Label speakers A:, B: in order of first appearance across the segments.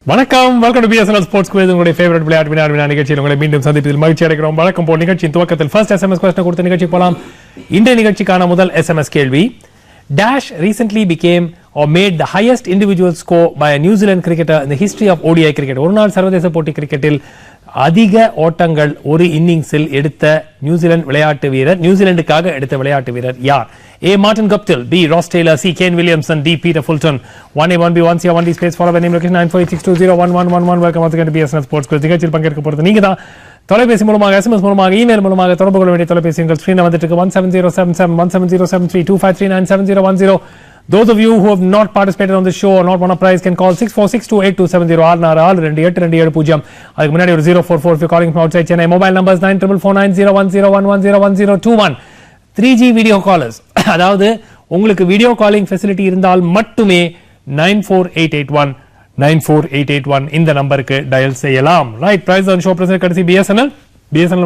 A: வணக்கம், welcome to BSNL sports quiz. உங்களுடைய favourite விளையாட்டு வினா நிகழ்ச்சியில் உங்களை மீண்டும் சந்திப்பதில் மகிழ்ச்சி அடைகிறோம். வழக்கம் போல் நிகழ்ச்சியின் துவக்கத்தில் ஃபர்ஸ்ட் எஸ்எம்எஸ் கொஸ்டின் கொடுத்த நிகழ்ச்சி போலாம். இன்றைய நிகழ்ச்சிக்கான முதல் எஸ்எம்எஸ் கேள்வி. Dash recently became or made the highest individual score by a New Zealand cricketer in the history of ODI cricket. ஒரு நாள் சர்வதேச போட்டி கிரிக்கெட்டில் அதிக ஓட்டங்கள் ஒரு இன்னிங்ஸில் எடுத்த நியூசிலாந்து விளையாட்டு வீரர், நியூசிலாந்துக்காக எடுத்த விளையாட்டு வீரர் யார்? A. Martin Guptill, B. Ross Taylor, C. Kane Williamson, D. Peter Fulton. 1A, 1B, 1C, 1D space follow by name location 9486201111. Welcome once again to BSNL Sports Quiz. நிகழ்ச்சியில் பங்கேற்க போறது நீங்க தான். தொலைபேசி மூலமாக, எஸ்எம்எஸ் மூலமாக, இமெயில் மூலமாக தொடர்பு கொள்ள வேண்டிய தொலைபேசி எங்கள் ஸ்கிரீன்ல வந்துட்டு இருக்கு. 17077 17073 2539 7010. Those of you who have not participated on the show or not won a prize can call 64628270 646228770. அதுக்கு முன்னாடி ஒரு 044 if you're calling from outside Chennai. Mobile numbers 94490101101121. 3G video callers, அதாவது உங்களுக்கு வீடியோ காலிங் ஃபெசிலிட்டி இருந்தால் மட்டுமே 94881 இந்த நம்பருக்கு dial செய்யலாம். Right, price on show present கடைசி பிஎஸ்என்எல்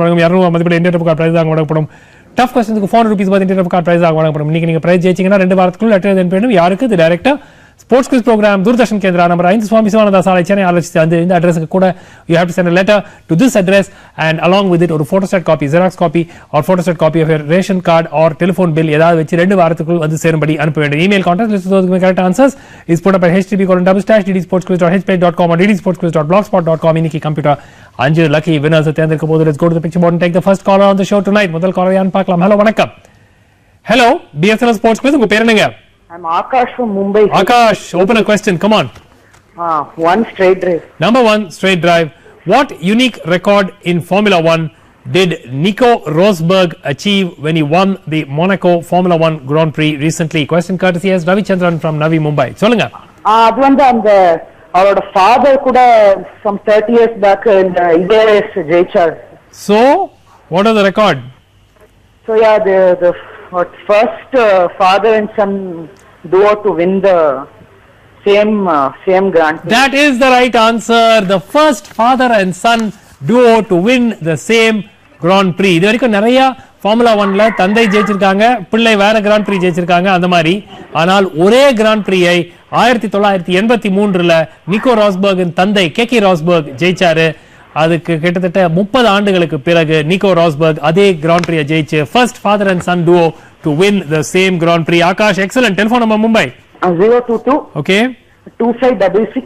A: வழங்கும் 200 மதிப்புள்ள இந்தியன் ரூபாய் பிரைஸ் ஆக வழங்கப்படும். டஃப் क्वेश्चनக்கு 400 ரூபாய் இந்தியன் ரூபாய் பிரைஸ் ஆக வழங்கப்படும். இன்னைக்கு நீங்க பிரைஸ் ஜெயிச்சீங்கன்னா 2 வாரத்துக்குள்ள லெட்டர் எழுத வேண்டும். யாருக்கு? The director, sports quiz programme, Doordarshan Kendra, number 5 Swami Sivananda சாலை, சென்னை 6 இந்த அட்ரஸ்க்கு கூட you have to send a letter to this address and along with it ஒரு photostat copy, xerox copy or photostat copy of your ration card or telephone bill ஏதாவது வெச்சு 2 வாரத்துக்குள் வந்து சேரும்படி அனுப்ப வேண்டும். email contact list of the correct answers is put up at http://ddsportsquiz.hpage.com or ddsportsquiz.blogspot.com. இன்னைக்கு computer 5 lucky winners தேர்ந்தெடுக்க போது. let's go to the picture board and take the first caller on the show tonight. முதல் caller யான்னு பார்க்கலாம். Hello, வணக்கம். Hello, BSNL Sports Quiz. உங்க பேர் என்னங்க?
B: I'm Akash from Mumbai.
A: Akash, open a question. Come on.
B: One straight drive.
A: Number 1, straight drive. What unique record in Formula 1 did Nico Rosberg achieve when he won the Monaco Formula 1 Grand Prix recently? Question courtesy as Ravichandran from Navi Mumbai. சொல்லுங்க.
B: அது வந்து அந்த அவரோட father கூட some 30 years back in IAS ஜெயிச்சார்.
A: So, what is the record?
B: So yeah, the first father and son duo to win the same Grand Prix.
A: That is the right answer. The first father and son duo to win the same Grand Prix. இது வரைக்கும் நிறைய formula 1ல தந்தை ஜெயிச்சிருக்காங்க, பிள்ளை வேற grand free ஜெயிச்சிருக்காங்க அந்த மாதிரி. ஆனால் ஒரே கிராண்ட் பிரீயை 1983ல நிக்கோ ராஸ்பர்கின் தந்தை கேகே ராஸ்பர்க் ஜெயிச்சாரு. அதுக்கு கிட்டத்தட்ட 30 ஆண்டுகளுக்கு பிறகு நிக்கோ ராஸ்பர்க் அதே கிராண்ட் பிரீயை ஜெயிச்சு first father and son duo to win the same Grand Prix. Akash, excellent. Telephone number Mumbai
B: 022
A: okay
B: 2566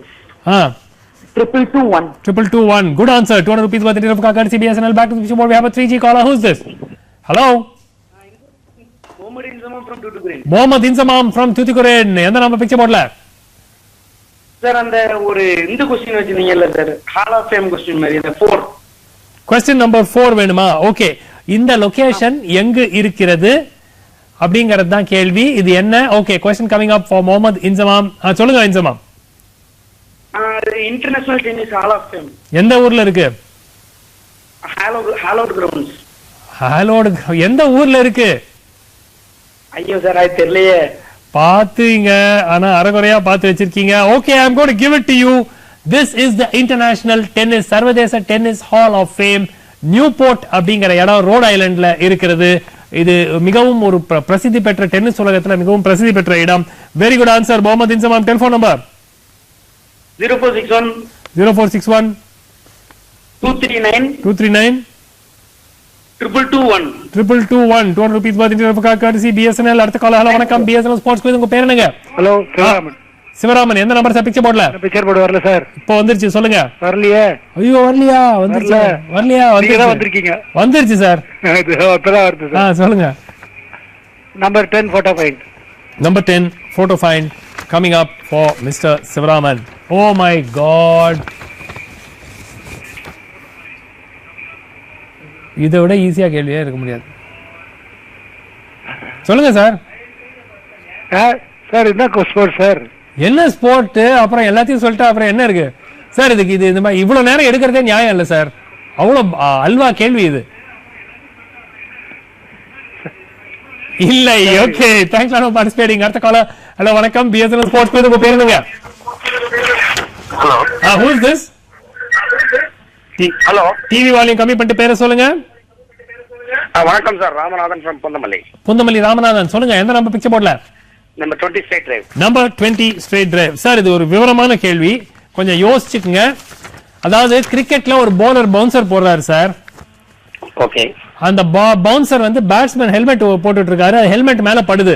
B: 221
A: 221. Good answer. 200 rupees worth of courtesy BSNL. Back to the board. We have a 3G caller. Who's this? Hello,
C: Mohammad Inzamam from Tuticorin.
A: Mohammad Inzamam from Tuticorin. எந்த number picture போர்ட்ல?
C: Sir, அந்த ஒரு இந்த question வச்சிருந்தீங்கல்ல sir, hall of fame question மாதிரி இந்த 4.
A: Question number 4 வேணுமா? Okay, இந்த லொகேஷன் எங்கு இருக்கிறது அப்படிங்கறது தான் கேள்வி. இது என்ன? Okay, question coming up for Mohammad Inzamam. சொல்லுங்க Inzamam.
C: International tennis hall of fame
A: எந்த ஊர்ல இருக்கு?
C: Hallowed grounds.
A: ஹாலோட் எந்த ஊர்ல இருக்கு?
C: ஐயோ சார், அது தெரியலையே.
A: பாத்தீங்க, ஆனா அரைகுறையா பார்த்து வச்சிருக்கீங்க. Okay, I am going to give it to you. This is the International Tennis சர்வதேச tennis hall of fame. Newport அப்படிங்கிற இடம் ரோட் ஐலண்ட்ல இருக்கிறது. இது மிகவும் ஒரு பிரசித்தி பெற்ற டென்னிஸ் உலகத்துல மிகவும் பிரசித்தி பெற்ற இடம். Very good answer Mohammad Inzamam. Telephone number
C: 0461
A: 0461
C: 239
A: 239
C: 221
A: 200 rupees worth of courtesy BSNL. அடுத்த கால. ஹலோ, வணக்கம். BSNL sports quiz. உங்க பேர் என்னங்க?
D: ஹலோ, சிவராமன்.
A: சிவராமன், எந்த நம்பர் சார் பிக்சர் போர்ட்ல?
D: பிக்சர் போர்டு வரல சார்.
A: இப்போ வந்துருச்சு, சொல்லுங்க.
D: வரலையே.
A: ஐயோ, வரலையா? வந்துருச்சு. வரலையா?
D: வந்திருக்கீங்க.
A: வந்துருச்சு சார்.
D: இப்பதான் வருது சார்.
A: சொல்லுங்க.
D: Number 10 photo find.
A: Number 10 photo find coming up for Mr. Sivaraman. Oh my god. இதை விட ஈஸியா கேள்வியே இருக்க முடியாது. சொல்லுங்க சார்.
D: சார் என்ன ஸ்போர்ட் சார்?
A: என்ன ஸ்போர்ட்? அப்புறம் எல்லாத்தையும் சொல்லிட்டு அப்புறம் என்ன இருக்கு சார்? இதுக்கு இது இந்த மாதிரி இவ்வளவு நேரம் எடுக்கிறதே நியாயம் இல்ல சார். அவ்வளவு அல்வா கேள்வி இது. இல்லை. Okay, thanks for participating. அடுத்த காலர். ஹலோ, வணக்கம். BSNL sports quiz. உங்க பேர் என்னங்க?
C: Hello,
A: who is this?
C: Hello,
A: TV volume கம்மி பண்ணிட்டு பேரை சொல்லுங்க.
C: வணக்கம் சார், ராமநாதன் from பொந்தமல்லி.
A: பொந்தமல்லி ராமநாதன், சொல்லுங்க. எந்த நம்பர் பிக்சர் போர்ட்ல?
C: Number 20 straight drive.
A: Number 20 straight drive. Sir, இது ஒரு விவரமான கேள்வி. கொஞ்சம் யோசிச்சுக்குங்க. அதாவது கிரிக்கெட்ல ஒரு பவுலர் பவுன்சர் போடுறாரு சார்.
E: ஓகே.
A: அந்த பவுன்சர் வந்து பேட்ஸ்மேன் ஹெல்மெட் போட்டுட்டு இருக்காரு. ஹெல்மெட் மேல படுது.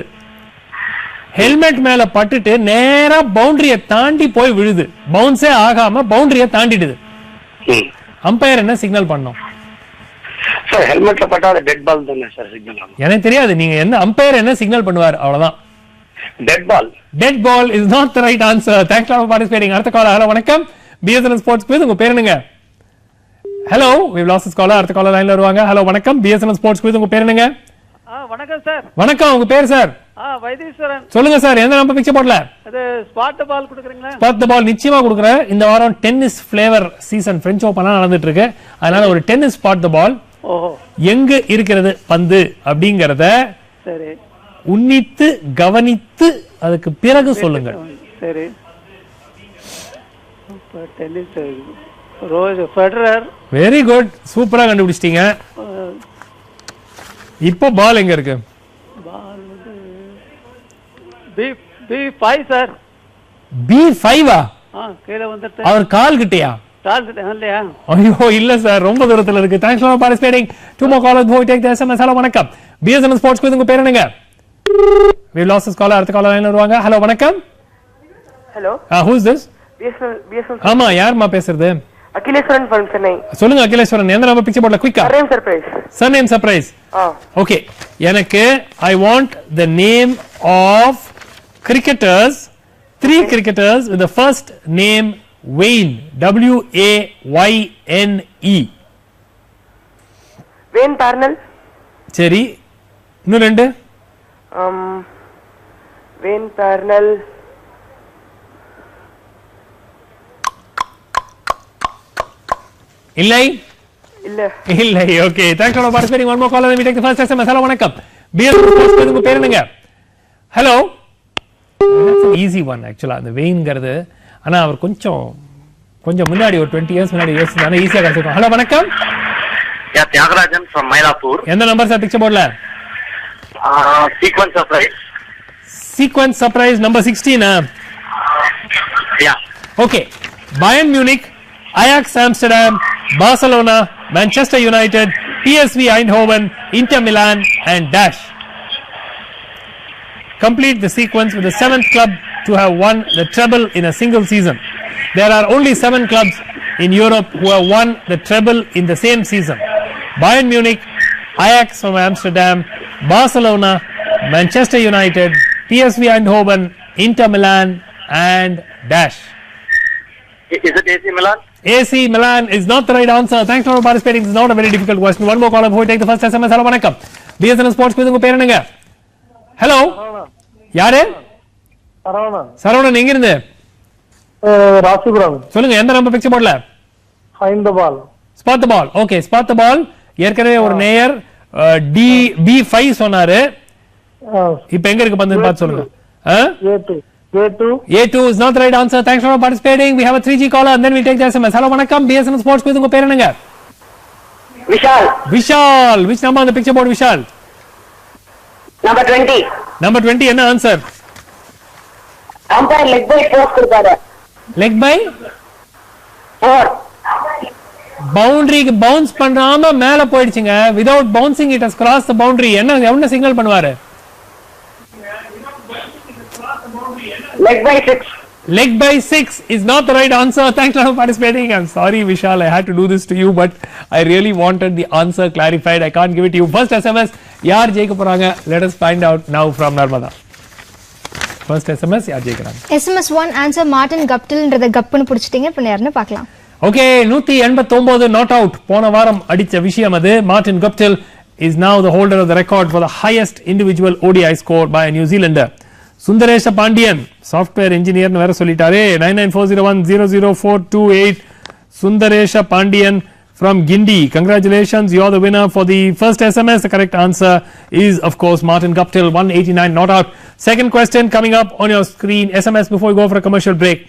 A: ஹெல்மெட் மேல பட்டுட்டு நேரா பவுண்டரியை தாண்டி போய் விழுது. பவுன்ஸே ஆகாம பவுண்டரியை தாண்டிடுது. அம்பையர் என்ன சிக்னல் பண்ணோம்?
E: சார் ஹெல்மெட்ல பட்டா அது டெட் பால் தானே சார் சிக்னல் ஆகும்?
A: எனக்கு தெரியாது. நீங்க என்ன அம்பையர் என்ன சிக்னல் பண்ணுவார்? அவ்வளவுதான்.
E: Dead ball.
A: Dead ball is not the right answer. Thanks for participating. அடுத்த காலர். ஹலோ வணக்கம். BSNL sports quiz. உங்க பேர் என்னங்க? Hello we lost this caller. அடுத்த காலர் லைன்ல வருவாங்க. ஹலோ வணக்கம். BSNL sports quiz. உங்க பேர் என்னங்க?
F: வணக்கம் சார்.
A: வணக்கம். உங்க பேர் சார்?
F: வைத்தீஸ்வரன்.
A: சொல்லுங்க சார். எந்த நம்பர் பிக்சர் போடல?
F: அது ஸ்பாட் தி பால் கொடுக்குறீங்களா?
A: ஸ்பாட் தி பால் நிச்சயமா கொடுக்குறேன். இந்த வாரம் டென்னிஸ் ஃபிளேவர் சீசன் பிரெஞ்ச் ஓபனா நடந்துட்டு இருக்கு. அதனால ஒரு டென்னிஸ் ஸ்பாட் தி பால்.
F: ஓஹோ.
A: எங்க இருக்கிறது பந்து அப்படிங்கறத
F: சரி
A: உன்னித்து கவனித்து அதுக்கு பிறகு சொல்லுங்க.
F: சரி. Tennis Roger Federer.
A: Very good. சூப்பரா கண்டுபிடிச்சிட்டீங்க. இப்போ பால் எங்க இருக்கு?
F: பால் B5 சார்.
A: B5
F: கீழ வந்துட்டு.
A: அவர் கால் கிட்டயா?
F: கால் இல்லையா?
A: ஐயோ இல்ல சார், ரொம்ப தூரத்துல இருக்கு. Thanks for participating. Two more callers who take the SMS. Hello வணக்கம். BSNL sports quiz. உங்க பேர் என்னங்க? we lost this caller. அடுத்த காலர் லைன்ல வருவாங்க. ஹலோ வணக்கம்.
B: Hello
A: who is this?
B: BSNL
A: ஆமா, யாருமா பேசுறது?
B: அகிலேஸ்வரன் from சென்னை.
A: சொல்லுங்க அகிலேஸ்வரன். எந்த நம்பர் பிக்சர் போடல? குயிக்கா.
B: Surname surprise.
A: Surname surprise. Okay. எனக்கு I want the name of cricketers, 3 cricketers with the first name Wayne. W-A-Y-N-E.
B: Wayne Parnell.
A: சரி, இன்னும் 2.
B: Wayne Parnell.
A: இல்லை
B: இல்ல
A: இல்லை. Okay, thanks for participating. One more caller. we take the first SMS. Hello வணக்கம். BSNL sports quiz. உங்க பேர் என்னங்க? Hello. Easy one ஆக்சுவலா அந்த வெயின்ங்கிறது. ஆனா அவர் கொஞ்சம் முன்னாடி ஒரு 20 இயர்ஸ் முன்னாடி யோசிச்சானே ஈஸியா கிடைச்சிருக்கும். ஹலோ வணக்கம்.
E: யா தியாகராஜன் from மயிலாப்பூர்.
A: எந்த நம்பர் சார் பிக்சர் போடல?
E: Sequence surprise.
A: Sequence surprise number 16.
E: Yeah.
A: Okay. Bayern Munich, Ajax Amsterdam, Barcelona, Manchester United, PSV Eindhoven, Inter Milan and dash. Complete the sequence with the 7th club to have won the treble in a single season. There are only 7 clubs in Europe who have won the treble in the same season. Bayern Munich, Ajax from Amsterdam, Barcelona, Manchester United, PSV Eindhoven, Inter Milan and dash.
E: Is it AC Milan?
A: AC Milan is not the right answer. Thanks for participating. This is not a very difficult question. One more caller before we take the first SMS. Hello வணக்கம். BSNL Sports Quiz. உங்க பேர் என்னங்க? Hello. யாரு? சரவணன். எங்க இருந்து?
D: ராசிபுரம்.
A: சொல்லுங்க, எந்த number picture போடல?
D: Find the ball.
A: Spot the ball. Okay, spot the ball. ஏற்கனவே ஒரு நேயர் B5 சொன்னாரு. இப்போ எங்க இருக்கு பந்து பார்த்து சொல்லுங்க. A2 is not the right answer. Thanks for participating. We have a 3G caller and then we take the SMS. Hello வணக்கம். BSNL Sports Quiz. உங்க பேர் என்னங்க? Vishal. Which number on the picture board, Vishal?
B: Number 20.
A: Number 20 என்ன answer?
B: Umpire leg by 4 கொடுத்தாரு.
A: Leg by
B: 4.
A: பவுண்டரிக்கு bounce பண்ணாம மேல போயிடுச்சுங்க. without bouncing it has crossed the boundary. என்ன சிக்னல் பண்ணுவாரு?
B: Leg by 6.
A: Leg by 6 is not the right answer. Thanks for participating. I'm sorry, Vishal. I had to do this to you, but I really wanted the answer clarified. I can't give it to you. First SMS, yaar ஜெயிக்க போறாங்க? Let us find out now from Narmada. First SMS, yaar ஜெயிக்கறாங்க?
G: SMS 1 answer Martin கப்டில்ன்றத கப்னு புடிச்சிட்டீங்க. இப்போ யாருன்னு பார்க்கலாம்.
A: Okay, 189 not out. போன வாரம் அடிச்ச விஷயம் அது. Martin Guptill is now the holder of the record for the highest individual ODI score by a New Zealander. Sundaresha Pandian, software engineer nu vera sollitare. 9940100428. Sundaresha Pandian from Gindi. Congratulations, you are the winner for the first SMS. The correct answer is of course Martin Guptill. 189 not out. Second question coming up on your screen. SMS before we go for a commercial break.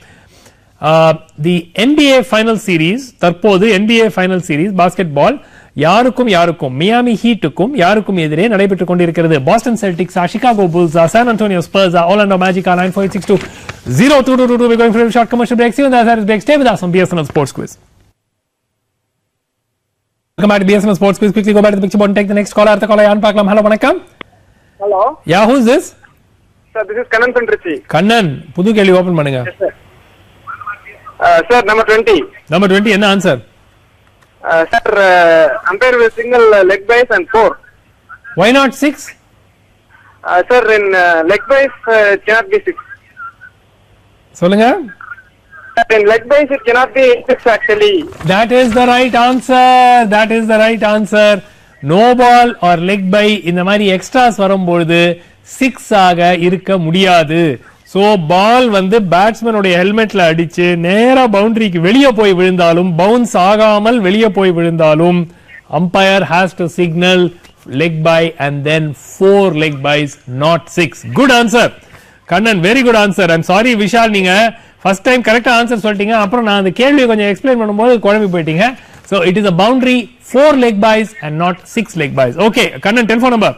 A: The NBA final series, தற்போது NBA final series basketball யாருக்கும் Miami ஹீட்டுக்கும் யாருக்கும் எதிரே நடைபெற்றுக் கொண்டிருக்கிறது? Boston Celtics, Chicago Bulls, San Antonio Spurs, Orlando Magic, 9462022222. We're going for a short commercial break. See you in the other break. Stay with us on BSNL Sports Quiz. Welcome back to BSNL Sports Quiz. Quickly go back to the picture board and take the next caller. Artha caller, Paaklam. Hello, vanakkam.
H: Hello.
A: Yeah, who's this?
H: Sir, this is Kannan from Trichy.
A: Kannan, புது கேள்வி open பண்ணுங்க.
H: Yes, sir. Sir, number 20.
A: Number 20, என்ன answer?
H: Sir, umpire with single leg base and 4.
A: Why not 6?
H: Sir, in leg base, it cannot be 6.
A: சொல்லுங்க.
H: In leg base, it cannot be 6 actually.
A: That is the right answer. That is the right answer. No ball or leg by இந்த மாதிரி extras வரும்போது 6 ஆக இருக்க முடியாது. So பால் வந்து பேட்ஸ்மேனுடைய ஹெல்மெட்ல அடிச்சு நேரா பவுண்டரிக்கு வெளியே போய் விழுந்தாலும் பவுன்ஸ் ஆகாமல் வெளியே போய் விழுந்தாலும் umpire has to signal leg by and then 4 leg bys, not 6. Good answer. Kannan, very good answer. I'm sorry Vishal, நீங்க first time correct answer சொல்லிட்டீங்க. அப்புறம் நான் அந்த கேள்வியை கொஞ்சம் எக்ஸ்பிளைன் பண்ணும்போது குழம்பி போயிட்டீங்க. So it is a boundary 4 leg bys and not 6 leg bys. Okay, Kannan, telephone number.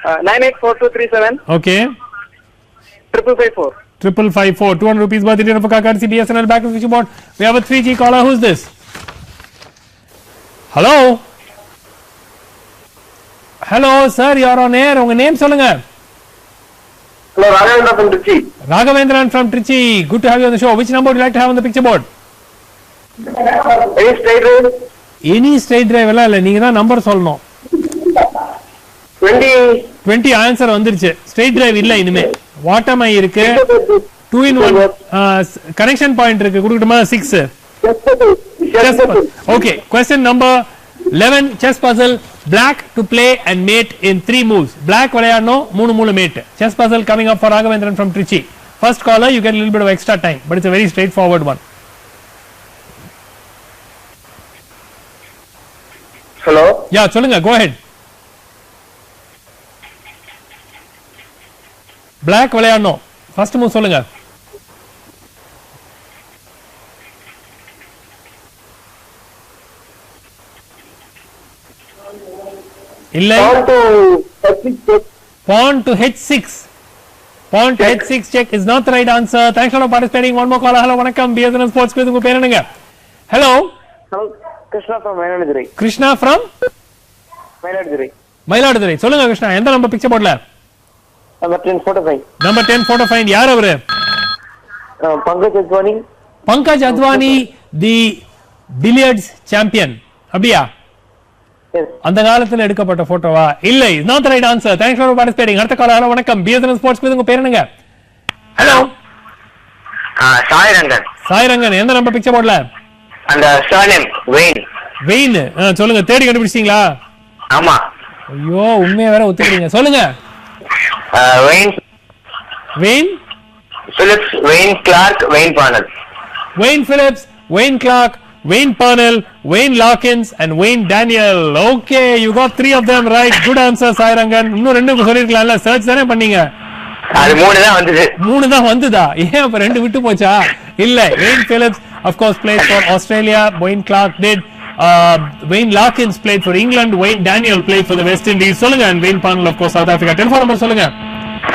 H: 984237.
A: Okay.
H: 5554.
A: 5554. 200 rupees worth Indian Upaka card, CBSNL back to the switchboard. We have a 3G caller. Who's this? Hello. Hello, sir. You're on air. Unga name சொல்லுங்க.
H: Hello, Raghavendra from Trichy.
A: Raghavendran from Trichy. Good to have you on the show. Which number would you like to have on the picture board?
H: Any straight drive?
A: Any straight drive எல்லாம் இல்ல. நீங்க தான் number சொல்லணும்.
H: 20.
A: 20 answer வந்துருச்சு. Straight drive இல்ல இனிமே. வாட்டமை இருக்கு. 2 in 1 connection point இருக்கு. கொடுக்கட்டுமா? 6. Okay, question number 11, chess puzzle. Black to play and mate in 3 moves. Black விளையாடணும், 3 mate. Chess puzzle coming up for Raghavendran from Trichy. First caller, you get a little bit of extra time, but it's a very straightforward one.
H: Hello.
A: Yeah, சொல்லுங்க, go ahead. Black விளையாடணும். First move சொல்லுங்க. இல்லை. Pawn to H6. Pawn to H6 check is not the right answer. Thanks for participating. One more caller. Hello, வணக்கம். BSNL Sports Quiz. உங்க பேர் என்னங்க? Hello.
H: Hello, Krishna from Mailaduri.
A: Krishna from
H: Mailaduri.
A: Mailaduri. சொல்லுங்க கிருஷ்ணா, எந்த number picture போர்ட்ல?
H: Number 10, photo find.
A: Number 10 photo find. யார் அவரு?
H: Pankaj Advani.
A: Pankaj Advani, the billiards champion. அப்படியா?
H: Yes.
A: அந்த காலத்துல எடுக்கப்பட்ட போட்டோவா? இல்லை, not the right answer. Thanks for participating. அடுத்த காலர். ஹலோ, வணக்கம். BSNL Sports Quiz. உங்க பேர் என்னங்க? ஹலோ.
E: சாய்ரங்கன்.
A: சாய்ரங்கன், எந்த நம்பர் பிக்சர் போர்ட்ல?
E: அந்த surname வெயின்.
A: வெயின். சொல்லுங்க, தேடி கண்டுபிடிச்சீங்களா?
E: ஆமா.
A: ஐயோ, உண்மையா வேற ஒத்துக்கிறீங்க. சொல்லுங்க.
E: Wayne
A: Wayne
E: Phillips, Wayne Clarke, Wayne Parnell.
A: Wayne Phillips, Wayne Clark, Wayne Parnell, Wayne Larkins and Wayne Daniel. Okay, you got 3 of them right. Good answer, Sairangan. இன்னும் ரெண்டு சொல்லிருக்கலாம்ல, சர்ச் தானே பண்ணீங்க.
E: அது 3 தான் வந்தது.
A: 3 தான் வந்ததா? ஏன் அப்ப 2 விட்டு போச்சா? இல்ல, Wayne Phillips of course played for Australia, Wayne Clark did. Wayne Larkins played for England, Wayne Daniel played for the West Indies. சொல்லுங்க. And Wayne Parnell of course South Africa. Telephone number சொல்லுங்க.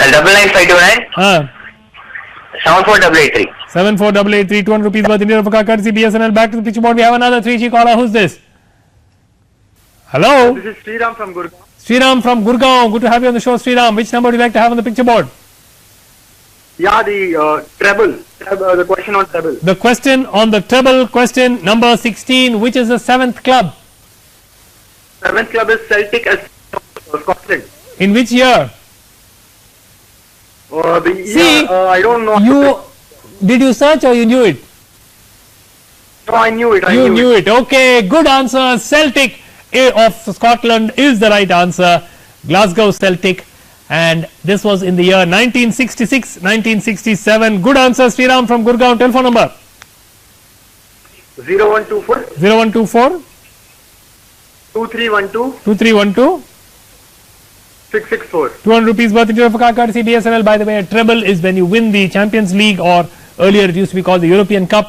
E: 9959 7488.
A: 7488 200 rupees worth Indian Upaka card, CBSNL back to the picture board. We have another 3G caller. Who's this? Hello.
H: This is Sriram from Gurgaon.
A: Sriram from Gurgaon. Good to have you on the show, Sriram. Which number would you like to have on the picture board?
H: Yeah, the treble. The question on treble.
A: The question on the treble, question number 16. Which is the 7th club?
H: 7th club is Celtic, Scotland.
A: In which year? See,
H: I don't know.
A: Did you search or you knew it?
H: No, I knew it.
A: You knew it. Okay, good answer. Celtic of Scotland is the right answer. Glasgow Celtic. And this was in the year 1966, 1967. Good answer, Sriram from Gurgaon. Telephone number?
H: 0124
A: 0124
H: 2312
A: 2312
H: 664.
A: 200 rupees worth Indian Upaka card, CBSNL. By the way, a treble is when you win the Champions League, or earlier it used to be called the European Cup.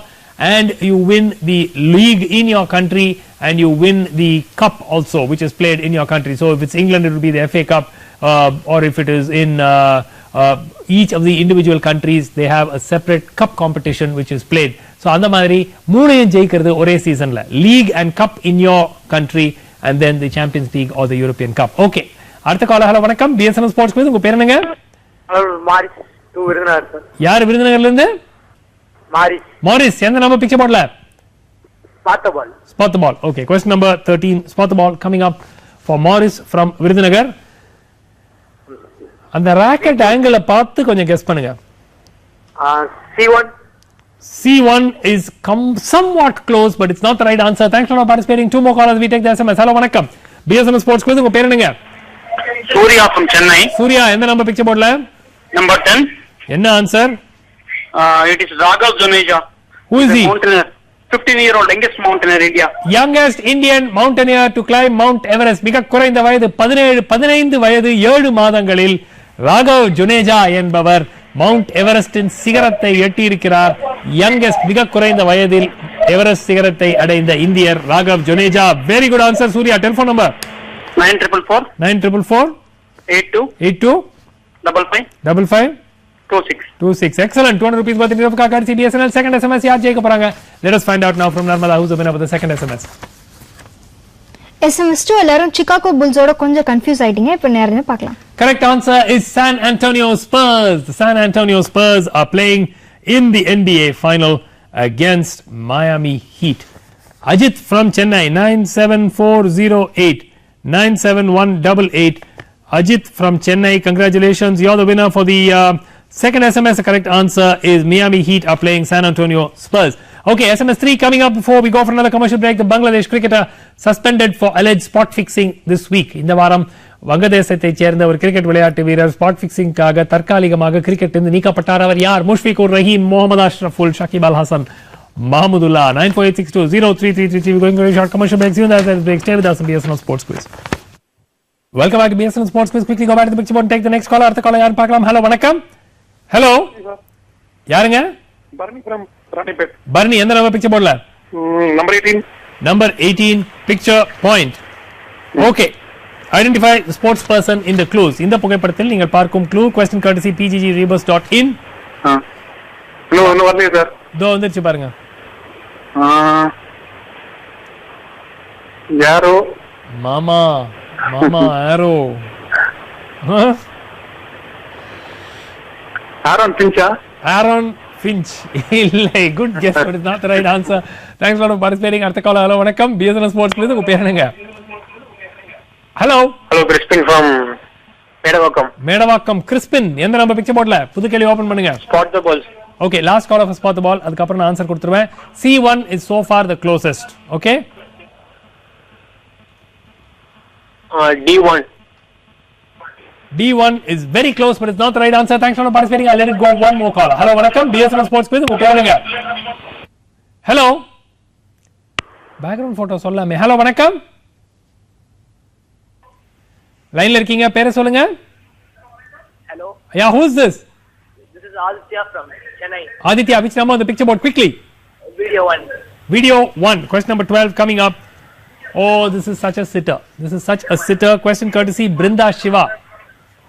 A: and you win the league in your country, and you win the cup also, which is played in your country. So if it's England, it will be the FA Cup, or if it is in each of the individual countries, they have a separate cup competition which is played. So அந்த மாதிரி மூணையும் ஜெயிக்கிறது ஒரே சீசன்ல, league and cup in your country, and then the Champions League or the European Cup. Okay, அடுத்த கால. Hello வணக்கம், BSNL sports quiz. உங்க பேர் என்னங்க?
H: Hello Maris to Virudhunagar sir.
A: யார் விருதுநகர்ல இருந்து?
H: மாரிஸ்.
A: மாரிஸ், எந்த நம்பர் பிக்சர் போர்ட்ல?
H: Spot the ball.
A: Spot the ball. Okay, question number 13. Spot the ball coming up for Morris from Virudhunagar. அந்த ராக்கெட் ஆங்கிளை பார்த்து கொஞ்சம் கெஸ் பண்ணுங்க.
H: C1.
A: C1 is somewhat close, but it's not the right answer. Thanks for participating. Two more callers. We take the SMS. Hello, வணக்கம். BSNL Sports Quiz. உங்க பேர் என்னங்க?
E: Surya from Chennai.
A: Surya, எந்த நம்பர் பிக்சர் போர்ட்ல?
E: Number 10.
A: என்ன answer?
E: It is Raghav Juneja.
A: Who is he?
E: Mountaineer. 15-year-old youngest mountaineer India.
A: Youngest Indian mountaineer to climb Mount Everest. மிக குறைந்த வயது 15 வயது 7 மாதங்களில் ராகவ் ஜுனேஜா என்பவர் மவுண்ட் எவரெஸ்டின் சிகரத்தை எட்டியிருக்கிறார். யங்கஸ்ட், மிக குறைந்த வயதில் எவரெஸ்ட் சிகரத்தை அடைந்த இந்தியர் Raghav Juneja. Very good answer Surya. Telephone number
E: 9444
A: 9444
E: 82
A: 82
E: 55
A: 55
E: 26.
A: 26. Excellent. 200 rupees worth in of card CBSNL. Second SMS யார் ஜெயிக்க போறாங்க? Let us find out now from Narmada, who's the winner of the second SMS.
G: SMS 2 எல்லாரும் சிகாகோ புல்ஸோட கொஞ்சம் confuse ஆயிட்டீங்க. இப்போ நேரமே பார்க்கலாம்.
A: Correct answer is San Antonio Spurs. The San Antonio Spurs are playing in the NBA final against Miami Heat. Ajit from Chennai 97408 97188. Ajit from Chennai, congratulations, you're the winner for the second SMS. The correct answer is Miami Heat are playing San Antonio Spurs. Okay, SMS 3 coming up before we go for another commercial break. The Bangladesh cricketer suspended for alleged spot fixing this week. இந்த வாரம் வங்கதேசத்தைச் சேர்ந்த ஒரு cricket விளையாட்டு வீரர் spot ஃபிக்சிங்காக தற்காலிகமாக cricket இருந்து நீக்கப்பட்டார். அவர் யார்? முஷ்ஃபிகுர் ரஹீம், முகமது அஷ்ரஃபுல், ஷகிப் அல் Hasan, Mahmudullah. 9486203333. We're going to a short commercial break. See you in the break. Stay with us on BSNL Sports Quiz. Welcome back to BSNL Sports Quiz. Quickly go back to the picture board and take the next caller. அடுத்த caller யார் பார்க்கலாம்? Hello வணக்கம். Hello யாருங்க?
H: Barney from Ranipet.
A: Barney, எந்த number picture போர்ட்ல?
H: Number 18.
A: Number 18 picture point. Okay, identify the sports person in the clues. இந்த புகைப்படத்தில் நீங்கள் பார்க்கும் clue. Question courtesy pggrebus.in.
H: இன்னும் வரலையே சார்.
A: இதோ வந்துருச்சு பாருங்க.
H: யாரோ
A: மாமா ஆரோ.
H: ஆரோன் பிஞ்சா?
A: Aaron Finch. இல்லை, good guess, but it's not the right answer. Thanks for participating. அடுத்த கால. ஹலோ வணக்கம், BSNL Sports Quiz. உங்க பேர் என்னங்க? Hello
E: Crispin from
A: Medavakkam Crispin, எந்த நம்பர் பிக்சர் போர்ட்ல? புது கேள்வி ஓபன் பண்ணுங்க.
E: Spot the ball.
A: Okay, last call of spot the ball. அதுக்கப்புறம் நான் ஆன்சர் கொடுத்துருவேன். C1 is so far the closest. Okay,
E: D1.
A: D1 is very close, but it's not the right answer. Thanks for participating. I'll let it go. One more call. Hello வணக்கம், BSNL Sports Quiz. உங்க பேர் என்னங்க? Hello, background photo சொல்லாமே. Hello வணக்கம், லைன்ல இருக்கீங்க, பேரை சொல்லுங்க.
I: Hello.
A: Yeah, who is this?
I: This is Aditya from Chennai.
A: Aditya, which number on the picture board? Quickly.
I: Video 1.
A: Video 1. Question number 12 coming up. Oh, this is such a sitter. This is such a sitter. Question courtesy Brinda Shiva,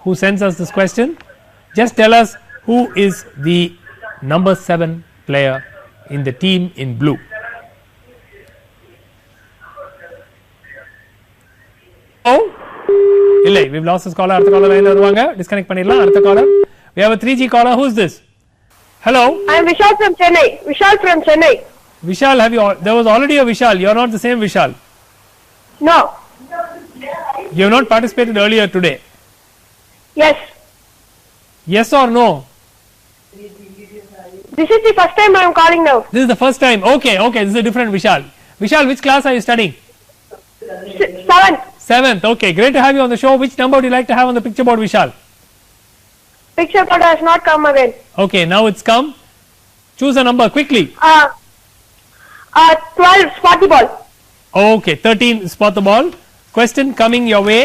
A: who sends us this question. Just tell us who is the number 7 player in the team in blue. Oh, இல்லை, we've lost this caller. அடுத்த caller line வருவாங்க. Disconnect பண்ணிடலாம். அடுத்த caller. We have a 3G caller. Who's this? Hello.
J: I am Vishal from Chennai. Vishal from Chennai.
A: Vishal, there was already a Vishal. You're not the same Vishal.
J: No.
A: You have not participated earlier today.
J: Yes.
A: Yes or no?
J: This is the first time I am calling now.
A: This is the first time. Okay, this is a different Vishal. Vishal, which class are you studying?
J: 7th.
A: 7th. Okay, great to have you on the show. Which number would you like to have on the picture board, Vishal?
J: Picture board has not come again.
A: Okay, now it's come. Choose a number quickly.
J: 12, spot the ball.
A: Okay, 13, spot the ball. Question coming your way.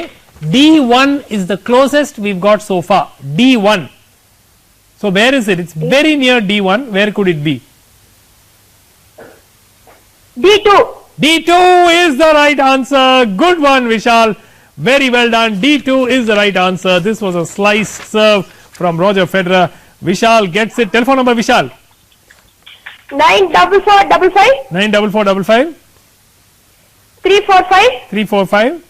A: D1 is the closest we've got so far. D1. So where is it? It's very near D1. Where could it be?
J: D2.
A: D2 is the right answer. Good one, Vishal. Very well done. D2 is the right answer. This was a slice serve from Roger Federer. Vishal gets it. Telephone number, Vishal.
J: 94455
A: 94455
J: 345
A: 345.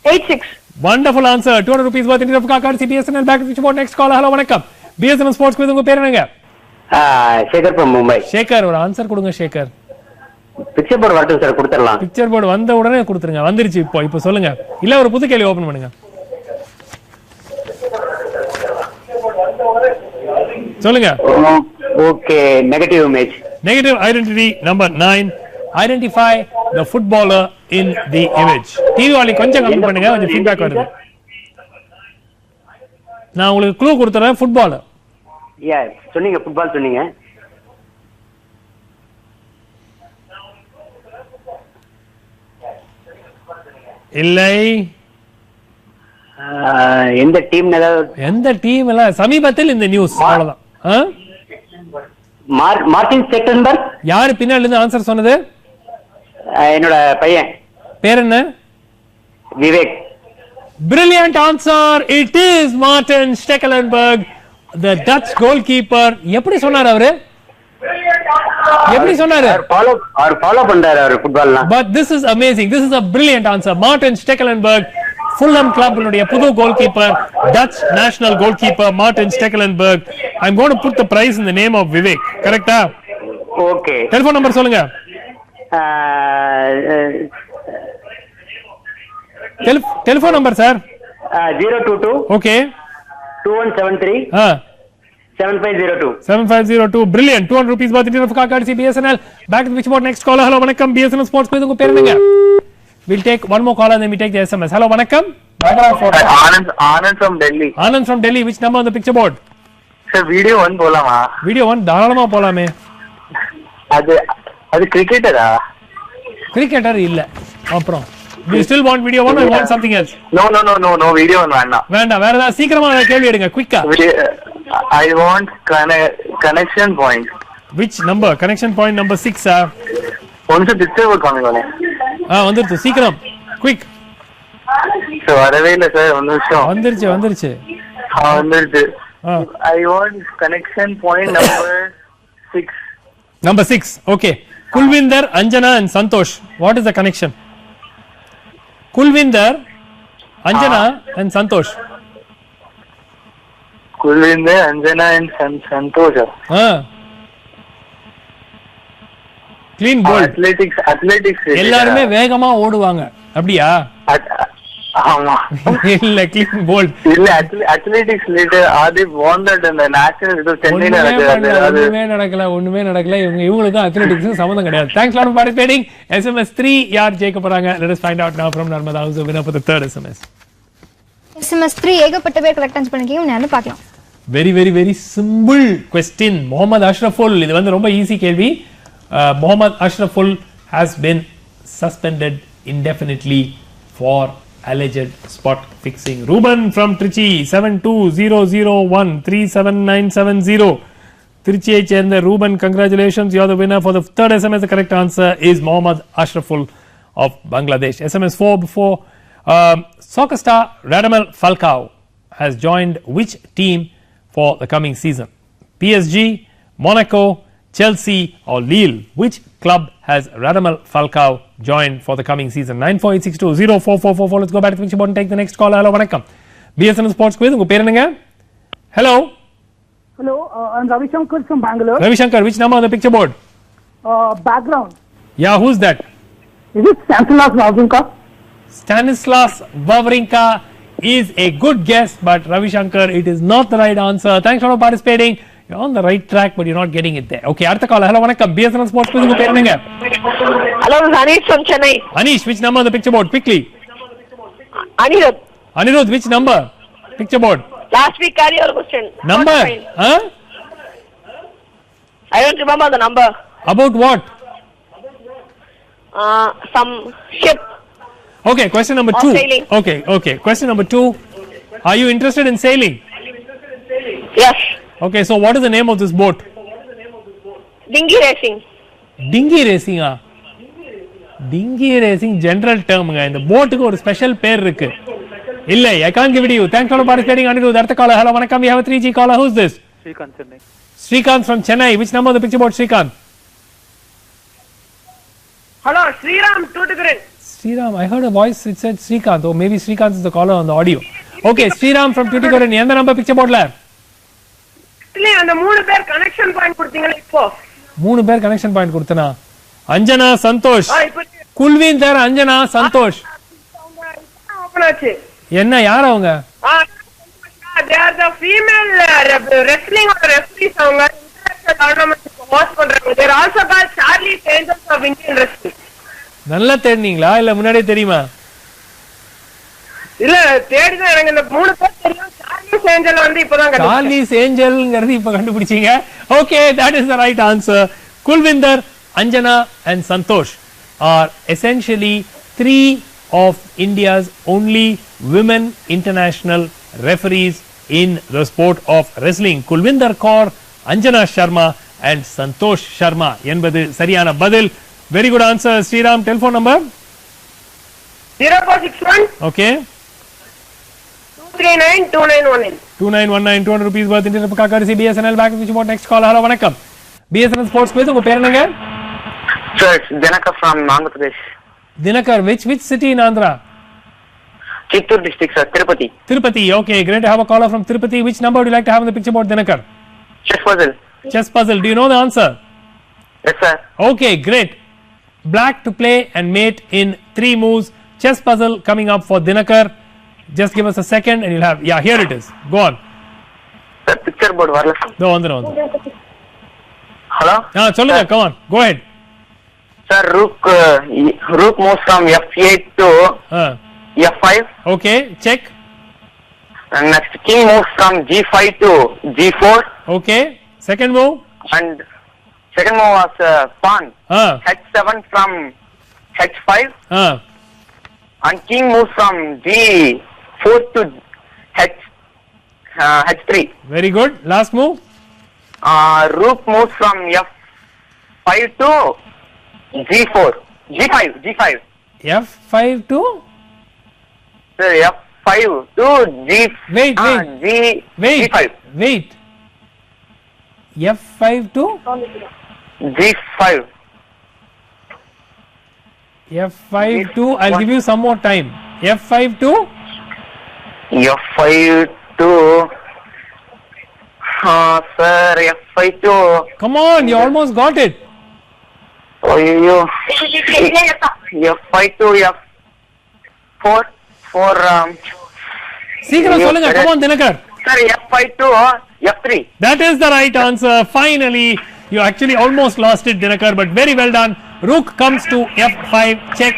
J: 86.
A: Wonderful answer. 200 rupees worth in of card. BSNL back to about next call. Hello, vanakkam. BSNL Sports quiz unga பேர் என்னங்க?
E: Sekar from Mumbai.
A: Sekar ஒரு answer கொடுங்க Sekar.
E: Picture board வரட்டும் sir, கொடுத்துடலாம்.
A: Picture board வந்த உடனே கொடுத்துருங்க. வந்துருச்சு இப்போ சொல்லுங்க. இல்ல ஒரு புது கேள்வி ஓபன் பண்ணுங்க. சொல்லுங்க.
E: Okay, negative image.
A: Negative identity number 9. Identify the footballer in the image. TV வாலி கொஞ்சம் கம்மி பண்ணுங்க, கொஞ்சம் ஃபீட்பேக் வருது. நான் உங்களுக்கு க்ளூ கொடுத்துறேன். ஃபுட்பாலர்.
E: சொன்னீங்க, ஃபுட்பால் சொன்னீங்க.
A: இல்லை.
E: எந்த டீம்?
A: எந்த டீம் இல்ல, சமீபத்தில் இந்த நியூஸ் அவ்வளவுதான்.
E: மார்டின் ஸ்டெக்கன்பர்க்.
A: யாரு பின்னால இருந்து ஆன்சர் சொன்னது?
E: என்னோட பையன்.
A: பேர் என்ன?
E: Vivek.
A: Brilliant answer. It is Martin Stekelenburg, the Dutch goalkeeper. எப்படி சொன்னார் அவரு? எப்படி சொன்னாரு?
E: ஃபாலோ பண்றாரு அவர் ஃபுட்பால்லாம்.
A: But this is amazing. This is a brilliant answer. Martin Stekelenburg, Fulham club உடைய புது goalkeeper, Dutch national goalkeeper Martin Stekelenburg. I'm going to put the prize in the name of Vivek. Correctா?
E: Okay.
A: Telephone number சொல்லுங்க. Telephone number sir.
E: 022.
A: Okay.
E: 2173. 7502.
A: 7502. Brilliant. 200 rupees worth in of card BSNL. Back to the switchboard. Next caller. Hello, vanakkam. BSNL Sports quiz unga per enga? We'll take one more caller and then we take the SMS. Hello, vanakkam.
H: Anand from Delhi.
A: Anand from Delhi. Which number on the picture board?
H: Sir, video 1 bolama.
A: Video 1 தாராளமா போலாமே.
H: அது கிரிக்கெட்டரா?
A: Cricketer இல்ல. அப்புறம் you still want video 1 or you want something else?
H: No, video 1 வேண்டாம்.
A: வேண்டாம். வேற ஏதாவது சீக்கிரமா கேள்வி எடுங்க. குயிக்கா.
H: I want connection point.
A: Which number? Connection point number 6
H: once picture work காமிங்களே.
A: வந்துருச்சு. சீக்கிரம். Quick.
H: சார் வரவே இல்ல சார், ஒரு நிமிஷம்.
A: வந்துருச்சு.
H: வந்துருச்சு. I want connection point number 6.
A: Number 6. Okay. Kulvinder, Anjana and Santosh. What is the connection? Kulvinder, Anjana and Santosh.
H: Kulvinder, Anjana and Santosh.
A: Clean bold.
H: Athletics.
A: எல்லாரும் வேகமா ஓடுவாங்க. அப்படியா?
H: ஆமா.
A: இல்ல, clean bold.
H: இல்ல, athletics leader Aadhi won that in the national சென்னையில நடக்குது.
A: ஒண்ணுமே நடக்கல. இவங்களுக்கு அத்லெட்டிக்ஸ் சம்பந்தம் கிடையாது. Thanks a lot for participating. SMS 3 யார் ஜெயிக்க போறாங்க? Let us find out now from Narmada House, the winner for the third SMS.
G: SMS 3 ஏகப்பட்ட பேர் கரெக்ட் ஆன்சர் பண்ணிருக்கீங்க. நானே பார்க்கலாம்.
A: Very simple question. Mohammad Ashraful. இது வந்து ரொம்ப ஈஸி கேள்வி. Mohammad Ashraful has been suspended indefinitely for alleged spot fixing. Ruben from Trichy 7200137970. Trichy சேர்ந்த Ruben, congratulations, you are the winner for the third SMS. The correct answer is Mohammad Ashraful of Bangladesh. SMS 4 before soccer star Radamel Falcao has joined which team for the coming season? PSG, Monaco, Chelsea or Lille? Which club has Radamel Falcao joined for the coming season? 9486204444. Let's go back to the picture board and take the next call. Hello, vanakkam. BSNL Sports quiz. Unga per enga? Hello.
D: Hello, I'm Ravi Shankar from Bangalore.
A: Ravi Shankar, which number on the picture board?
D: Background.
A: Yeah, who's that?
D: Is it Stanislav Wawrinka?
A: Stanislav Wawrinka is a good guess, but Ravi Shankar, it is not the right answer. Thanks for participating. You're on the right track, but you're not getting it there. Okay, அடுத்த call. Hello, vanakkam. BSNL Sports quiz. Unga per enga?
J: Hello, Anish from Chennai.
A: Anish, which number on the picture board? Quickly.
J: Anirudh.
A: Anirudh, which number? Picture board.
J: Last week carry your question.
A: Number?
J: I don't remember the number.
A: About what?
J: Some ship.
A: Okay, question number 2.
J: Sailing.
A: Okay. Question number 2. Are you interested in sailing?
J: Yes.
A: Okay, so what is the name of this boat?
J: Dinghy racing.
A: Dinghy racing. Dinghy racing general டேர்முங்க. இந்த போட்டுக்கு ஒரு special பேர் இருக்கு. இல்ல, I can't give it to you. Thanks for participating. Anirudh, அடுத்த caller. Hello, வணக்கம். We have a 3G caller. Who's this?
F: Srikanth, Chennai.
A: Srikanth from Chennai. Which number of the picture board, Srikanth?
J: Hello, Sriram, Tuticorin.
A: Sriram, I heard a voice. It said Srikanth. Oh, maybe Srikanth is the caller on the audio. Okay, Sriram from Tuticorin. எந்த number picture boardல?
J: இல்ல, அந்த 3 பேர் connection point கொடுத்தீங்களா இப்போ?
A: 3 பேர் connection point கொடுத்தனா? அஞ்சனா, சந்தோஷ்.
J: இப்போ
A: Kulwinder, Anjana, Santhosh.
J: Open ஆச்சு.
A: என்ன, யார் அவங்க?
J: they are the female wrestling or referees. அவங்க international tournament host பண்றாங்க. they are also called Charlie's Angels of Indian wrestling.
A: நல்லா தேடினீங்களா இல்ல முன்னாடியே தெரியுமா?
J: இல்ல, தேடிதான் எனக்கு இந்த 3 பேர் தெரியும். Charlie's Angel வந்து இப்போதான்
A: Charlie's Angelங்கிறது இப்ப கண்டுபிடிச்சீங்க. Okay, that is the right answer. Kulvinder, Anjana and Santosh are essentially 3 of India's only women international referees in the sport of wrestling. Kulvinder Kaur, Anjana Sharma and Santosh Sharma என்பது சரியான பதில். Very good answer. Sriram, telephone number?
J: 0461
A: Okay.
J: 2392919.
A: 2919, 200 rupees worth Indian Rupee courtesy BSNL. Back with you about next call. Hello, வணக்கம். BSNL Sports Quiz. உங்க பேர் என்னங்க?
H: Sir, it's Dinakar from Andhra Pradesh.
A: Dinakar, which city in Andhra?
H: Chittoor district, sir. Tirupati.
A: Tirupati. Okay, great to have a caller from Tirupati. Which number would you like to have on the picture board, Dinakar?
H: Chess puzzle.
A: Chess puzzle. Do you know the answer?
H: Yes, sir.
A: Okay, great. Black to play and mate in 3 moves. Chess puzzle coming up for Dinakar. Just give us a second and you'll have. Yeah, here it is. Go on.
H: Sir, picture board varla.
A: No, on.
H: Hello?
A: Solunga, come on. Go ahead.
H: Sir, rook moves from F8 to F5.
A: Okay, check.
H: And next king moves from G5 to G4.
A: Okay, second move.
H: And second move was pawn. H7 from H5. And king moves from G4 to H3.
A: Very good. Last move.
H: Rook moves from F5 to G4. G5.
A: F5 to?
H: Sir, F5 to G.
A: Wait.
H: G5.
A: Wait. F5 to?
H: G5.
A: F5 to, I'll give you some more time. F5 to?
H: F5 to. Sir, F5 to.
A: Come on, you almost got it.
H: Oh, F5 to F4.
A: சீக்கிரம் சொல்லுங்க. Come on, Dinakar.
H: Sir, F5 to F3.
A: That is the right answer. Finally, you actually almost lost it, Dinakar, but very well done. Rook comes to F5, check.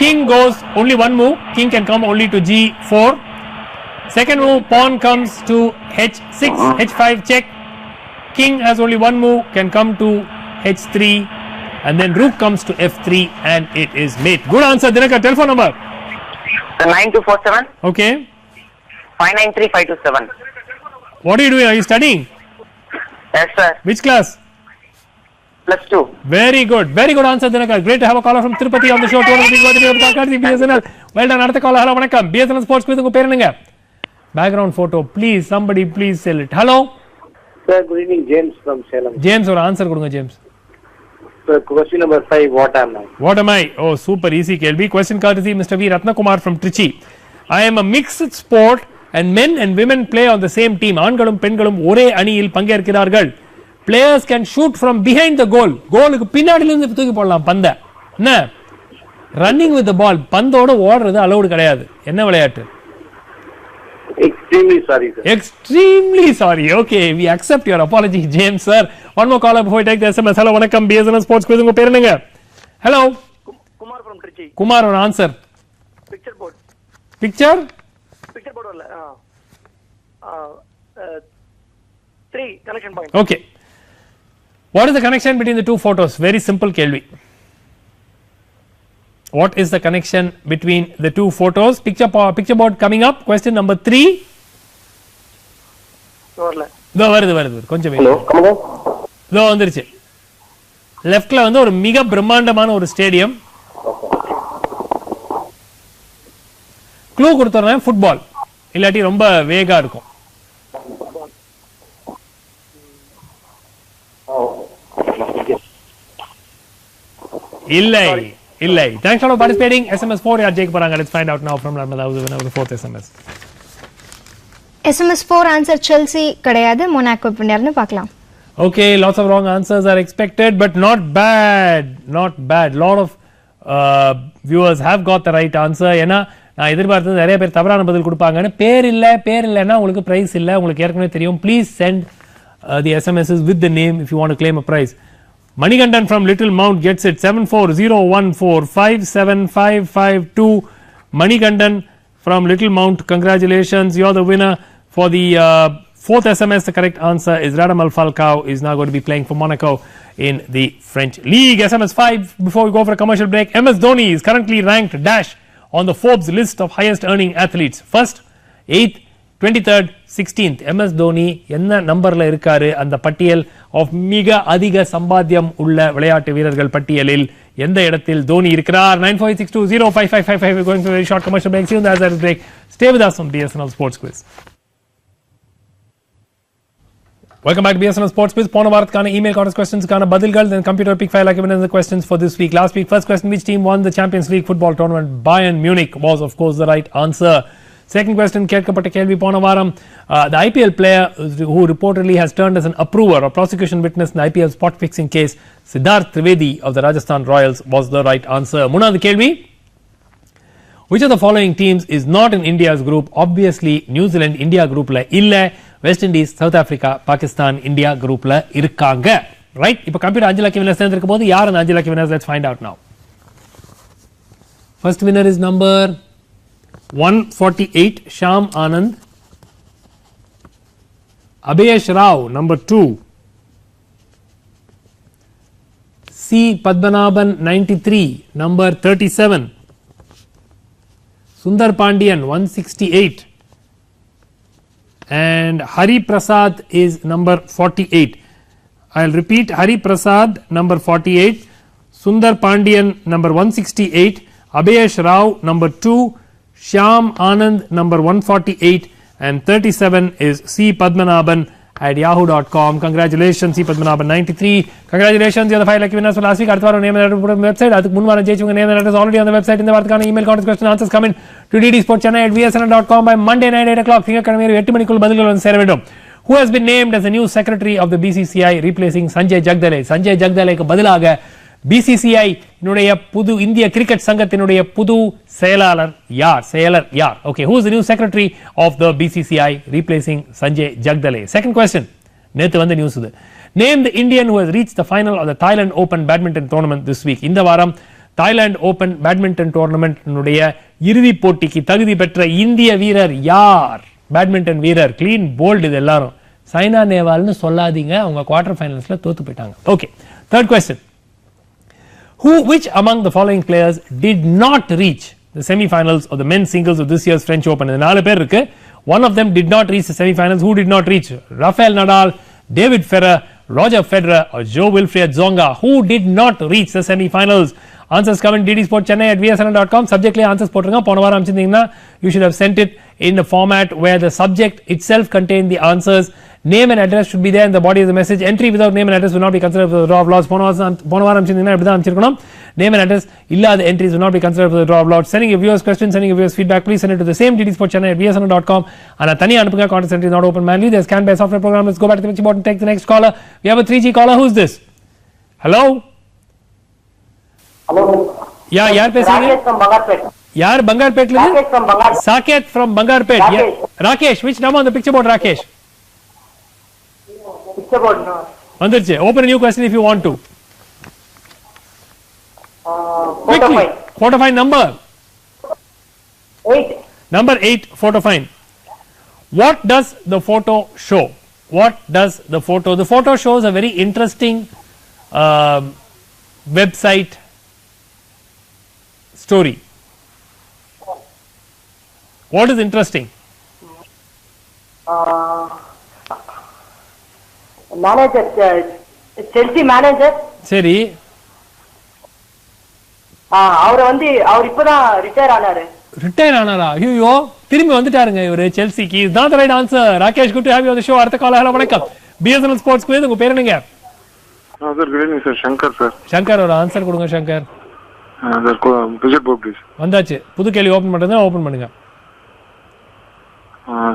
A: King goes only one move. King can come only to G4. Second move, pawn comes to H6, H5, check. King has only one move, can come to H3, and then rook comes to F3, and it is mate. Good answer, Dinakar. Telephone number?
H: 9247.
A: Okay.
H: 593527.
A: What are you doing? Are you studying?
H: Yes, sir.
A: Which class?
H: +2.
A: Very good answer, Dinakar. Great to have a caller from Tirupati on the show. BSNL. Well done. Another caller. Hello, vanakkam. BSNL Sports Quiz. Unga per enanga? Background photo, please. Somebody please sell it. Hello.
E: Sir, good evening. James from Salem.
A: James, or answer கொடுங்க James.
E: Sir, question number 5. What am I?
A: What am I? Oh, super easy KLB. Question courtesy Mr. V. Ratnakumar from Trichy. I am a mixed sport and men and women play on the same team. ஆண்களும் பெண்களும் ஒரே அணியில் பங்கேற்கிறார்கள். Players can shoot from behind the goal. கோலுக்கு பின்னாடில இருந்து தூக்கி போடலாம் பந்த. என்ன? Running with the ball. பந்தோட ஓடுறது அலௌட் கிடையாது. என்ன விளையாட்டு?
E: Extremely sorry, sir.
A: Extremely sorry. Okay, we accept your apology, James sir. One more caller before we take the SMS. Hello, vanakkam. BSNL Sports Quiz. உங்க பேர் என்னங்க? Hello.
C: Kumar from Trichy.
A: Kumar, ஒரு answer.
C: Picture board.
A: Picture
C: board வரல. 3 connection point.
A: Okay. What is the connection between the two photos? Very simple KLV. What is the connection between the two photos? Picture board coming up. Question number 3.
C: வரல.
A: வருது கொஞ்சம்
E: Hello, come on.
A: வந்துருச்சு. லெஃப்ட்ல வந்து ஒரு மிக பிரம்மாண்டமான ஒரு ஸ்டேடியம். க்ளூ கொடுத்துறேன், ஃபுட்பால். இல்லாட்டி ரொம்ப வேகா இருக்கும். இல்லை இல்லை. Thanks for participating. SMS 4 யார் ஜெயிக்க போறாங்க? Let's find out now from Narmada, who's the winner of the fourth SMS.
G: SMS 4 answer Chelsea கிடையாது, மொனாக்கோ பின்னர்னு பார்க்கலாம்.
A: Okay, lots of wrong answers are expected, but not bad. Not bad. Lot of viewers have got the right answer. ஏன்னா நான் எதிர்பார்த்தது நிறைய பேர் தவறான பதில் கொடுப்பாங்கன்னு. பேர் இல்லைன்னா உங்களுக்கு பிரைஸ் இல்லை, உங்களுக்கு ஏற்கனவே தெரியும். Please send the SMSs with the name if you want to claim a prize. Manikandan from Little Mount gets it. 7401457552. Manikandan from Little Mount, congratulations, you're the winner. For the fourth SMS, the correct answer is Radamel Falcao is now going to be playing for Monaco in the French League. SMS 5, before we go for a commercial break, MS Dhoni is currently ranked dash on the Forbes list of highest earning athletes. First, 8th, 23rd, 16th. MS Dhoni என்ன நம்பர்ல இருக்காரு அந்த பட்டியல் of மிக அதிக சம்பாத்தியம் உள்ள விளையாட்டு வீரர்கள் பட்டியலில் எந்த இடத்தில் தோனி இருக்கிறார்? 9486205555. We're going for a very short commercial break. See you as I break. Stay with us on BSNL Sports Quiz. Welcome back to BSNL Sports Quiz. போன வாரத்துக்கான email contest questions கான பதில்கள், then computer pick file like the questions for this week. Last week, first question, which team won the Champions League football tournament? Bayern Munich was of course the right answer. Second question, கேட்கப்பட்ட கேள்வி போன வாரம், the IPL player who reportedly has turned as an approver or prosecution witness in the IPL spot fixing case, Siddharth Trivedi of the Rajasthan Royals was the right answer. மூணாவது கேள்வி, which of the following teams is not in India's group? Obviously New Zealand India groupல இல்ல, West Indies, South Africa, Pakistan India groupல இருக்காங்க. Right? இப்போ computer 5 லட்சம் winners தேர்ந்தெடுக்கும் போது யார் அந்த 5 லட்சம் winners? Let's find out now. First winner is number 148, Shyam Anand. Abhesh Rao, number 2. C. Padmanabhan, 93, number 37. Sundar Pandian, 168. And Hari Prasad is number 48. I'll repeat, Hari Prasad, number 48. Sundar Pandian, number 168. Abhesh Rao, number 2. Shyam Anand, number 148, and 37 is C. Padmanabhan at yahoo.com. Congratulations, C. Padmanabhan. 93. Congratulations, you're the 5 lucky winners for last week. Name and address put on the website. Aduk munvara jeichunga name and address already on the website. In the varthukana email contest question answers come in to ddsportchennai@vsn.com by Monday night 8 o'clock. Thingakkalami 8 manikul badilgal vandu sera vendum. Who has been named as the new secretary of the BCCI replacing Sanjay Jagdale? Sanjay Jagdale ku பதிலாக BCCI இனுடைய புது இந்திய cricket சங்கத்தினுடைய புது செயலர் யார்? Okay, who is the new secretary of the BCCI replacing Sanjay Jagdale? Second question, நேத்து வந்த news இது. Name the Indian who has reached the final of the Thailand Open badminton tournament this week. இந்த வாரம் Thailand Open badminton tournament னுடைய இறுதி போட்டிக்கு தகுதி பெற்ற இந்திய வீரர் யார்? பேட்மிண்டன் வீரர். க்ளீன் போல்ட் இது எல்லாரும். சைனா நேவால்னு சொல்லாதீங்க, அவங்க குவார்டர் ஃபைனல்ஸ்ல தோத்து போயிட்டாங்க. Okay, third question. Which among the following players did not reach the semi-finals of the men's singles of this year's French Open? இந்த 4 பேர் இருக்கு. One of them did not reach the semi-finals. Who did not reach? Rafael Nadal, David Ferrer, Roger Federer or Jo-Wilfried Tsonga? Who did not reach the semi-finals? Answers come in ddsportchennai@vsn.com. Subject la answers போட்டுருங்க. போன வாரம் அனுப்பிச்சிருந்தீங்கன்னா you should have sent it in the format where the subject itself contained the answers. Name and address should be there in the body of the message. Entry without name and address will not be considered for the draw of lots. போன வாரம் அனுப்பிச்சிருந்தீங்கன்னா இப்படி தான் அனுப்பிச்சிருக்கணும். Name and address இல்லாத entries will not be considered for the draw of lots. Sending your viewers questions, sending your viewers feedback, please send it to the same ddsportchennai@vsn.com. and தனியா அனுப்புங்க. Contest entry is not open manually. They are scanned by a software program. Let's go back to the mixing board and take the next caller. We have a 3G caller. Who's this? Hello? Yeah, yaar pesreenga?
B: Rakesh from Bangarpet.
A: Yaar Bangarpet la?
B: Rakesh from Bangarpet.
A: Saket from Bangarpet.
B: Rakesh.
A: Yeah. Rakesh, which number on the picture board, Rakesh?
B: Picture board, no.
A: Vandirche. Open a new question if you want to.
B: Photo find.
A: Photo find number?
B: 8.
A: Number 8, photo find. What does the photo show? What does the photo? The photo shows a very interesting website story. What is interesting?
B: Manager, Chelsea manager.
A: Seri.
I: அவரை வந்து அவர் இப்பதான் retire ஆனாரு.
A: Retire ஆனாரா? ஐயோ, திரும்பி வந்துட்டாருங்க இவரு செல்சிக்கு. இதுதான் the right answer. Rakesh, good to have you on the show. அடுத்த call. Hello வணக்கம். BSNL sports quiz. உங்க பேர் என்னங்க?
H: Sir good evening sir. Shankar sir.
A: Shankar, ஒரு ஆன்சர் கொடுங்க Shankar.
H: Sir project board please.
A: வந்தாச்சு. புது கேள்வி ஓபன் பண்றதா? ஓபன் பண்ணுங்க.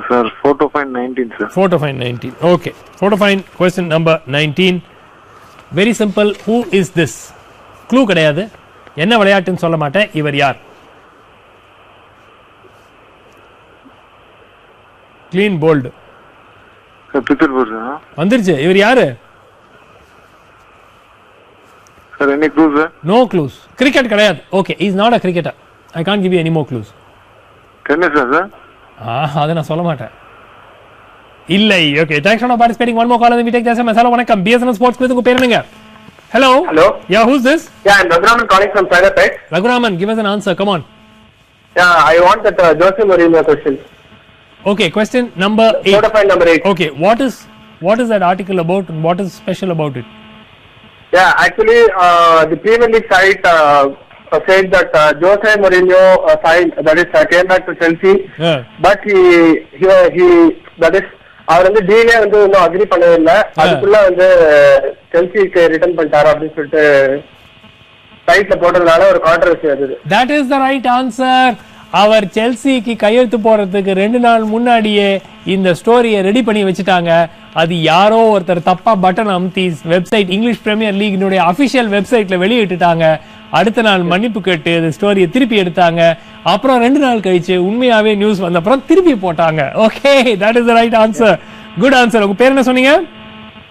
H: Sir 4 to find 19 sir.
A: 4 to find 19. Okay. 4 to find question number 19. Very simple. Who is this? Clue கிடையாது. என்ன விளையாட்டுன்னு சொல்ல மாட்டேன். இவர் யார்? Clean bold.
H: Sir picture board sir.
A: வந்துருச்சு. இவர் யாரு?
H: Sir any clues sir?
A: No clues. Cricket கிடையாது. Okay, he is not a cricketer. I can't give you any more clues.
H: Tennis sir?
A: அதை நான் சொல்ல மாட்டேன். இல்லை. Okay, thanks for participating. One more call and then we take the SMS. Hello, வணக்கம். BSNL sports quiz. உங்க பேர் என்னங்க? Hello.
E: Hello.
A: Yeah, who's this?
E: Yeah, I'm Raghuram calling from Saidapet.
A: Raghuram, give us an answer. Come on.
E: Yeah, I want that Jose Mourinho question.
A: Okay, question number 8.
E: Photo file number 8.
A: Okay, what is that article about and what is special about it?
E: Yeah, actually, the Premier League site said that Jose Mourinho signed, that is, came back to Chelsea,
A: Yeah.
E: but he that is, அவர் வந்து delay வந்து இன்னும் agri பண்ணவே இல்லை. அதுக்குள்ள வந்து செல்சிக்கு return பண்ணிட்டாரு அப்படின்னு சொல்லிட்டு சைட்ல போட்டதுனால ஒரு கான்ட்ரவர்சி வருது.
A: That is the right answer. அவர் செல்சிக்கு கையெழுத்து போடுறதுக்கு 2 நாள் முன்னாடியே இந்த ஸ்டோரியை ரெடி பண்ணி வச்சுட்டாங்க. அது யாரோ ஒருத்தர் தப்பா பட்டன் அமுத்தி வெப்சைட் இங்கிலீஷ் பிரீமியர் லீக்னுடைய அபிஷியல் வெப்சைட்ல வெளியிட்டுட்டாங்க. அடுத்த நாள் மன்னிப்பு கேட்டு இந்த ஸ்டோரியை திருப்பி எடுத்தாங்க. அப்புறம் 2 நாள் கழிச்சு உண்மையாவே நியூஸ் வந்த அப்புறம் திருப்பி போட்டாங்க. Okay, that is the right answer. Good answer. உங்க பேர் என்ன சொன்னீங்க?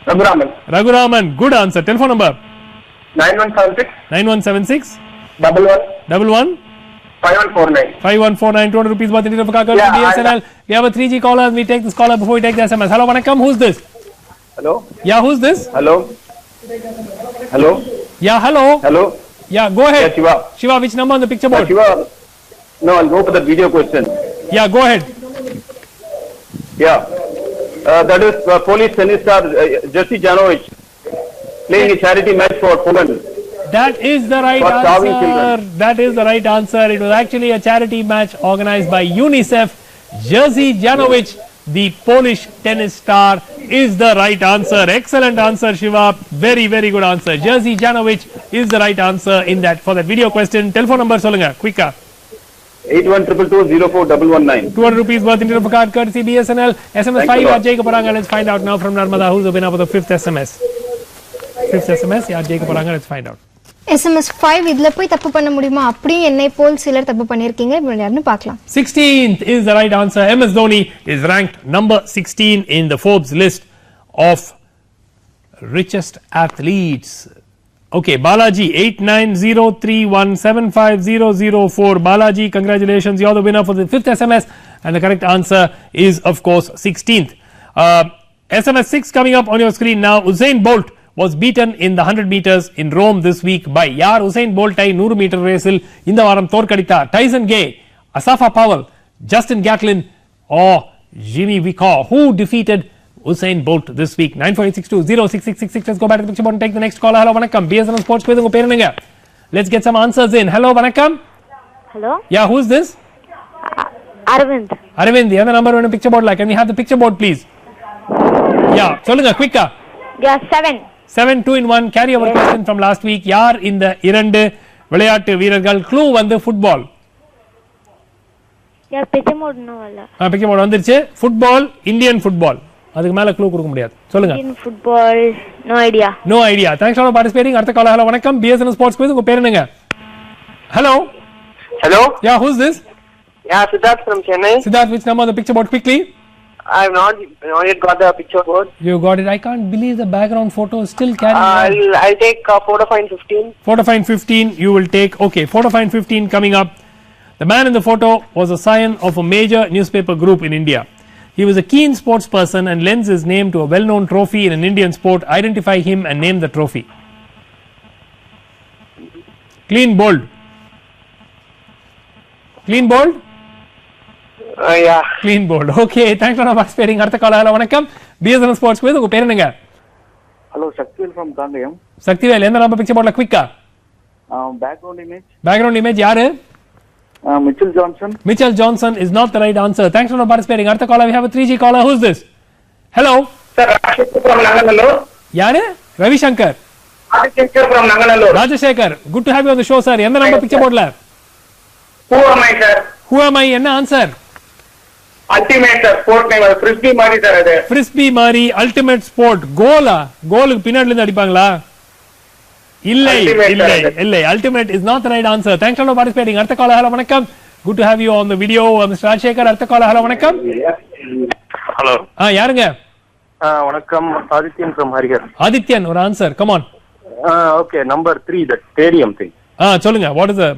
E: Raghuraman.
A: Raghuraman, good answer. Telephone number
E: 9176
A: 11
E: 11 5149
A: 5149. 200 rupees worth of card
E: Yeah,
A: BSNL. We have a 3G caller. We take this caller before we take the SMS. Hello, vanakkam. Who's this?
E: Hello.
A: Yeah, who's this?
E: Hello. Hello.
A: Yeah, hello.
E: Hello.
A: Yeah, go ahead.
E: Yeah, Shiva.
A: Shiva, which number on the picture board?
E: Shiva. No, I'll go for the video question.
A: Yeah, go ahead.
E: Yeah. That is Polish tennis star Jerzy Janowicz playing a charity match for Poland.
A: That is the right
E: For starving
A: answer.
E: children.
A: That is the right answer. It was actually a charity match organized by UNICEF. Jerzy Janowicz, the Polish tennis star, is the right answer. Excellent answer, Shiva. Very, very good answer. Jerzy Janowicz is the right answer in that for that video question. Telephone number solunga, quicker.
E: 8122041119.
A: 200 rupees worth into the card courtesy BSNL. SMS 5 yaar jayega poranga. Let's find out now from Narmada who's the winner for the 5th SMS. 5th SMS yaar jayega poranga. Let's find out.
G: SMS 5 இதுல போய் தப்பு பண்ண முடியுமா? அப்படியே என்னை போல் சிலர் தப்பு பண்ணிருக்கீங்க. இப்போ யாருன்னு பார்க்கலாம்.
A: 16th is the right answer. MS Dhoni is ranked number 16 in the Forbes list of richest athletes. Okay, Balaji 8903175004. Balaji, congratulations, you're the winner for the 5th SMS and the correct answer is of course 16th. SMS 6 coming up on your screen now. Usain Bolt was beaten in the 100 meters in Rome this week by Yar Usain Bolt ஐ 100 metre ரேஸில் இந்த வாரம் தோற்கடித்தார். Tyson Gay, Asafa Powell, Justin Gatlin or Jimmy Vicar. Who defeated Usain Bolt this week? 9486206666. Let's go back to the picture board and take the next caller. Hello, vanakkam. BSNL Sports Quiz. உங்க பேர் என்னங்க? Let's get some answers in. Hello, vanakkam.
K: Hello.
A: Yeah, who's this?
K: Arvind.
A: Arvind, the other number on the picture board. Can we have the picture board, please? Yeah, சொல்லுங்க, quicker.
K: Yeah, 7.
A: 7 2 in 1. Carry over question from last week. யார் இந்த 2 விளையாட்டு வீரர்கள்? Clue வந்து football.
K: Yeah, picture mode no alla.
A: Picture board வந்துருச்சு. Football, Indian football. அதுக்கு மேல clue கொடுக்க முடியாது. சொல்லுங்க.
K: Indian football, no idea.
A: No idea. Thanks for participating. அடுத்த காலர். ஹலோ, வணக்கம். BSNL Sports Quiz. உங்க பேர் என்னங்க? Hello.
E: Hello.
A: Yeah, who's this?
E: Yeah, Siddharth from Chennai.
A: Siddharth, which number on the picture board quickly?
E: I've not yet got the picture board.
A: You got it. I can't believe the background photo is still carrying.
E: I'll take photo find 15.
A: Photo find 15 you will take. Okay, photo find 15 coming up. The man in the photo was a scion of a major newspaper group in India. He was a keen sports person and lends his name to a well-known trophy in an Indian sport. Identify him and name the trophy. Clean bold. Clean bold?
E: Yeah.
A: Clean bold. Okay, thanks for participating. அடுத்த caller. Hello, வணக்கம். BSNL Sports Quiz. உங்க பேர் என்னங்க?
H: Hello, Shaktivel from Kandayam.
A: Sakthivel, எந்த number picture போர்ட்ல குயிக்கா? Background image யாரு?
H: Mitchell Johnson.
A: Mitchell Johnson is not the right answer. Thanks for participating. அடுத்த caller, we have a 3G caller. Who's this? Hello.
C: Sir, Rajashekhar from Nanganallur.
A: யாரு? Ravi Shankar.
C: Rajashekhar from Nanganallur.
A: Rajashekhar, good to have you on the show, sir. எந்த number picture போர்ட்ல?
C: Who am I, sir?
A: Who am I? என்ன answer?
C: Ultimate, sir. Sport name, frisbee மாதிரி sir அது.
A: Frisbee மாதிரி ultimate sport. Cola? கோலுக்கு பின்னாடில இருந்து அடிப்பாங்களா? இல்லை இல்லை இல்லை. Ultimate is not the right answer. Thanks for participating. அடுத்த caller, hello வணக்கம். Good to have you on the video, Mr. Rajashekhar. அடுத்த caller, hello வணக்கம்.
H: Hello.
A: யாருங்க?
H: வணக்கம், ஆதித்யன் from Harigar.
A: ஆதித்யன், ஒரு answer. Come on.
H: Okay, number 3, the stadium thing.
A: சொல்லுங்க. What is the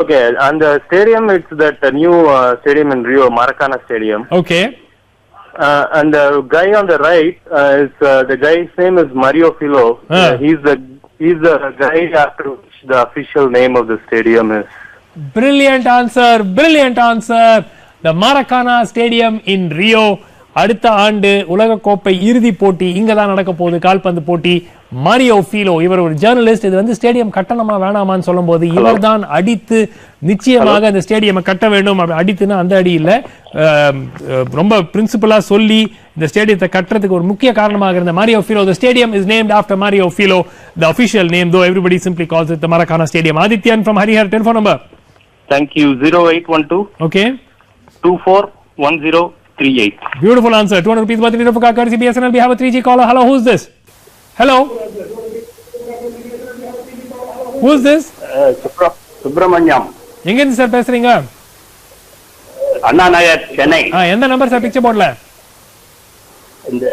H: Okay, and the stadium, it's that new stadium in Rio, Maracana Stadium.
A: Okay.
H: And the guy on the right is the guy's name is Mario Filo. He's the guy after which the official name of the stadium is.
A: Brilliant answer. Brilliant answer. The Maracana Stadium in Rio. அடுத்த ஆண்டு உலக கோப்பை இறுதி போட்டி இங்க தான் நடக்க போகுது. கால்பந்து போட்டி. மாரியோ ஃபீலோ, இவர் ஒரு ஜர்னலிஸ்ட். இது வந்து ஸ்டேடியம் கட்டணமா வேணாமான்னு சொல்லும்போது இவர் தான் அடித்து நிச்சயமாக இந்த ஸ்டேடியம் கட்ட வேண்டும் அடித்துன்னா அந்த அடி இல்ல, ரொம்ப பிரின்சிபலா சொல்லி இந்த ஸ்டேடியத்தை கட்டுறதுக்கு ஒரு முக்கிய காரணமாக இருந்த மாரியோ ஃபீலோ. The stadium is named after Mario Filo, the official name, though everybody simply calls it the Maracana Stadium. Adityan from Harihar, telephone number.
H: Thank you. 0812.
A: Okay.
H: 241038.
A: Beautiful answer. 200 rupees worth of courtesy BSNL. We have a 3G caller. Hello, who's this? Hello. Who's this?
H: Subramanyam.
A: எங்க இருந்து sir பேசுறீங்க?
H: அண்ணா நகர், சென்னை.
A: எந்த number sir picture போர்ட்ல?
H: இந்த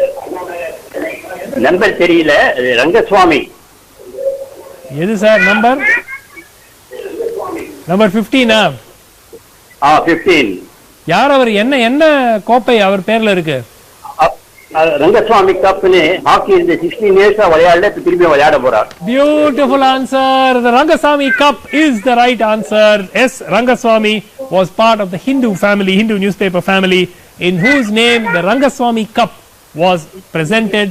H: number தெரியல, ரங்கசுவாமி.
A: எது sir number? Number 15.
H: 15.
A: யார் அவர்? என்ன என்ன கோப்பை அவர் பேர்ல இருக்கு?
H: ரங்கசுவாமி கப்னு ஹாக்கி இந்த 16 இயர்ஸா விளையாடல, இப்ப திருப்பி விளையாட போறார்.
A: Beautiful answer. The Rangaswamy Cup is the right answer. S. Rangaswamy was part of the Hindu family, Hindu newspaper family, in whose name the Rangaswamy Cup was presented,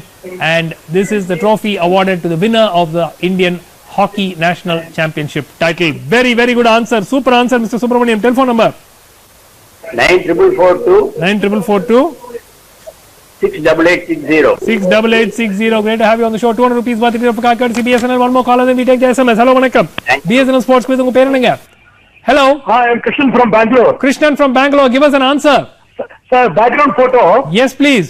A: and this is the trophy awarded to the winner of the Indian Hockey National Championship title. Very, very good answer. Super answer, Mr. Subramaniam. Telephone number?
H: 9442
A: 9442
H: 68860.
A: 68860. Great to have you on the show. 200 rupees worth of courtesy BSNL. One more caller, then we take the SMS. Hello, vanakkam. BSNL Sports Quiz. Unga per enanga? Hello.
E: Hi, I'm Krishnan from Bangalore.
A: Krishnan from Bangalore. Give us an answer.
E: Sir, background photo.
A: Yes, please.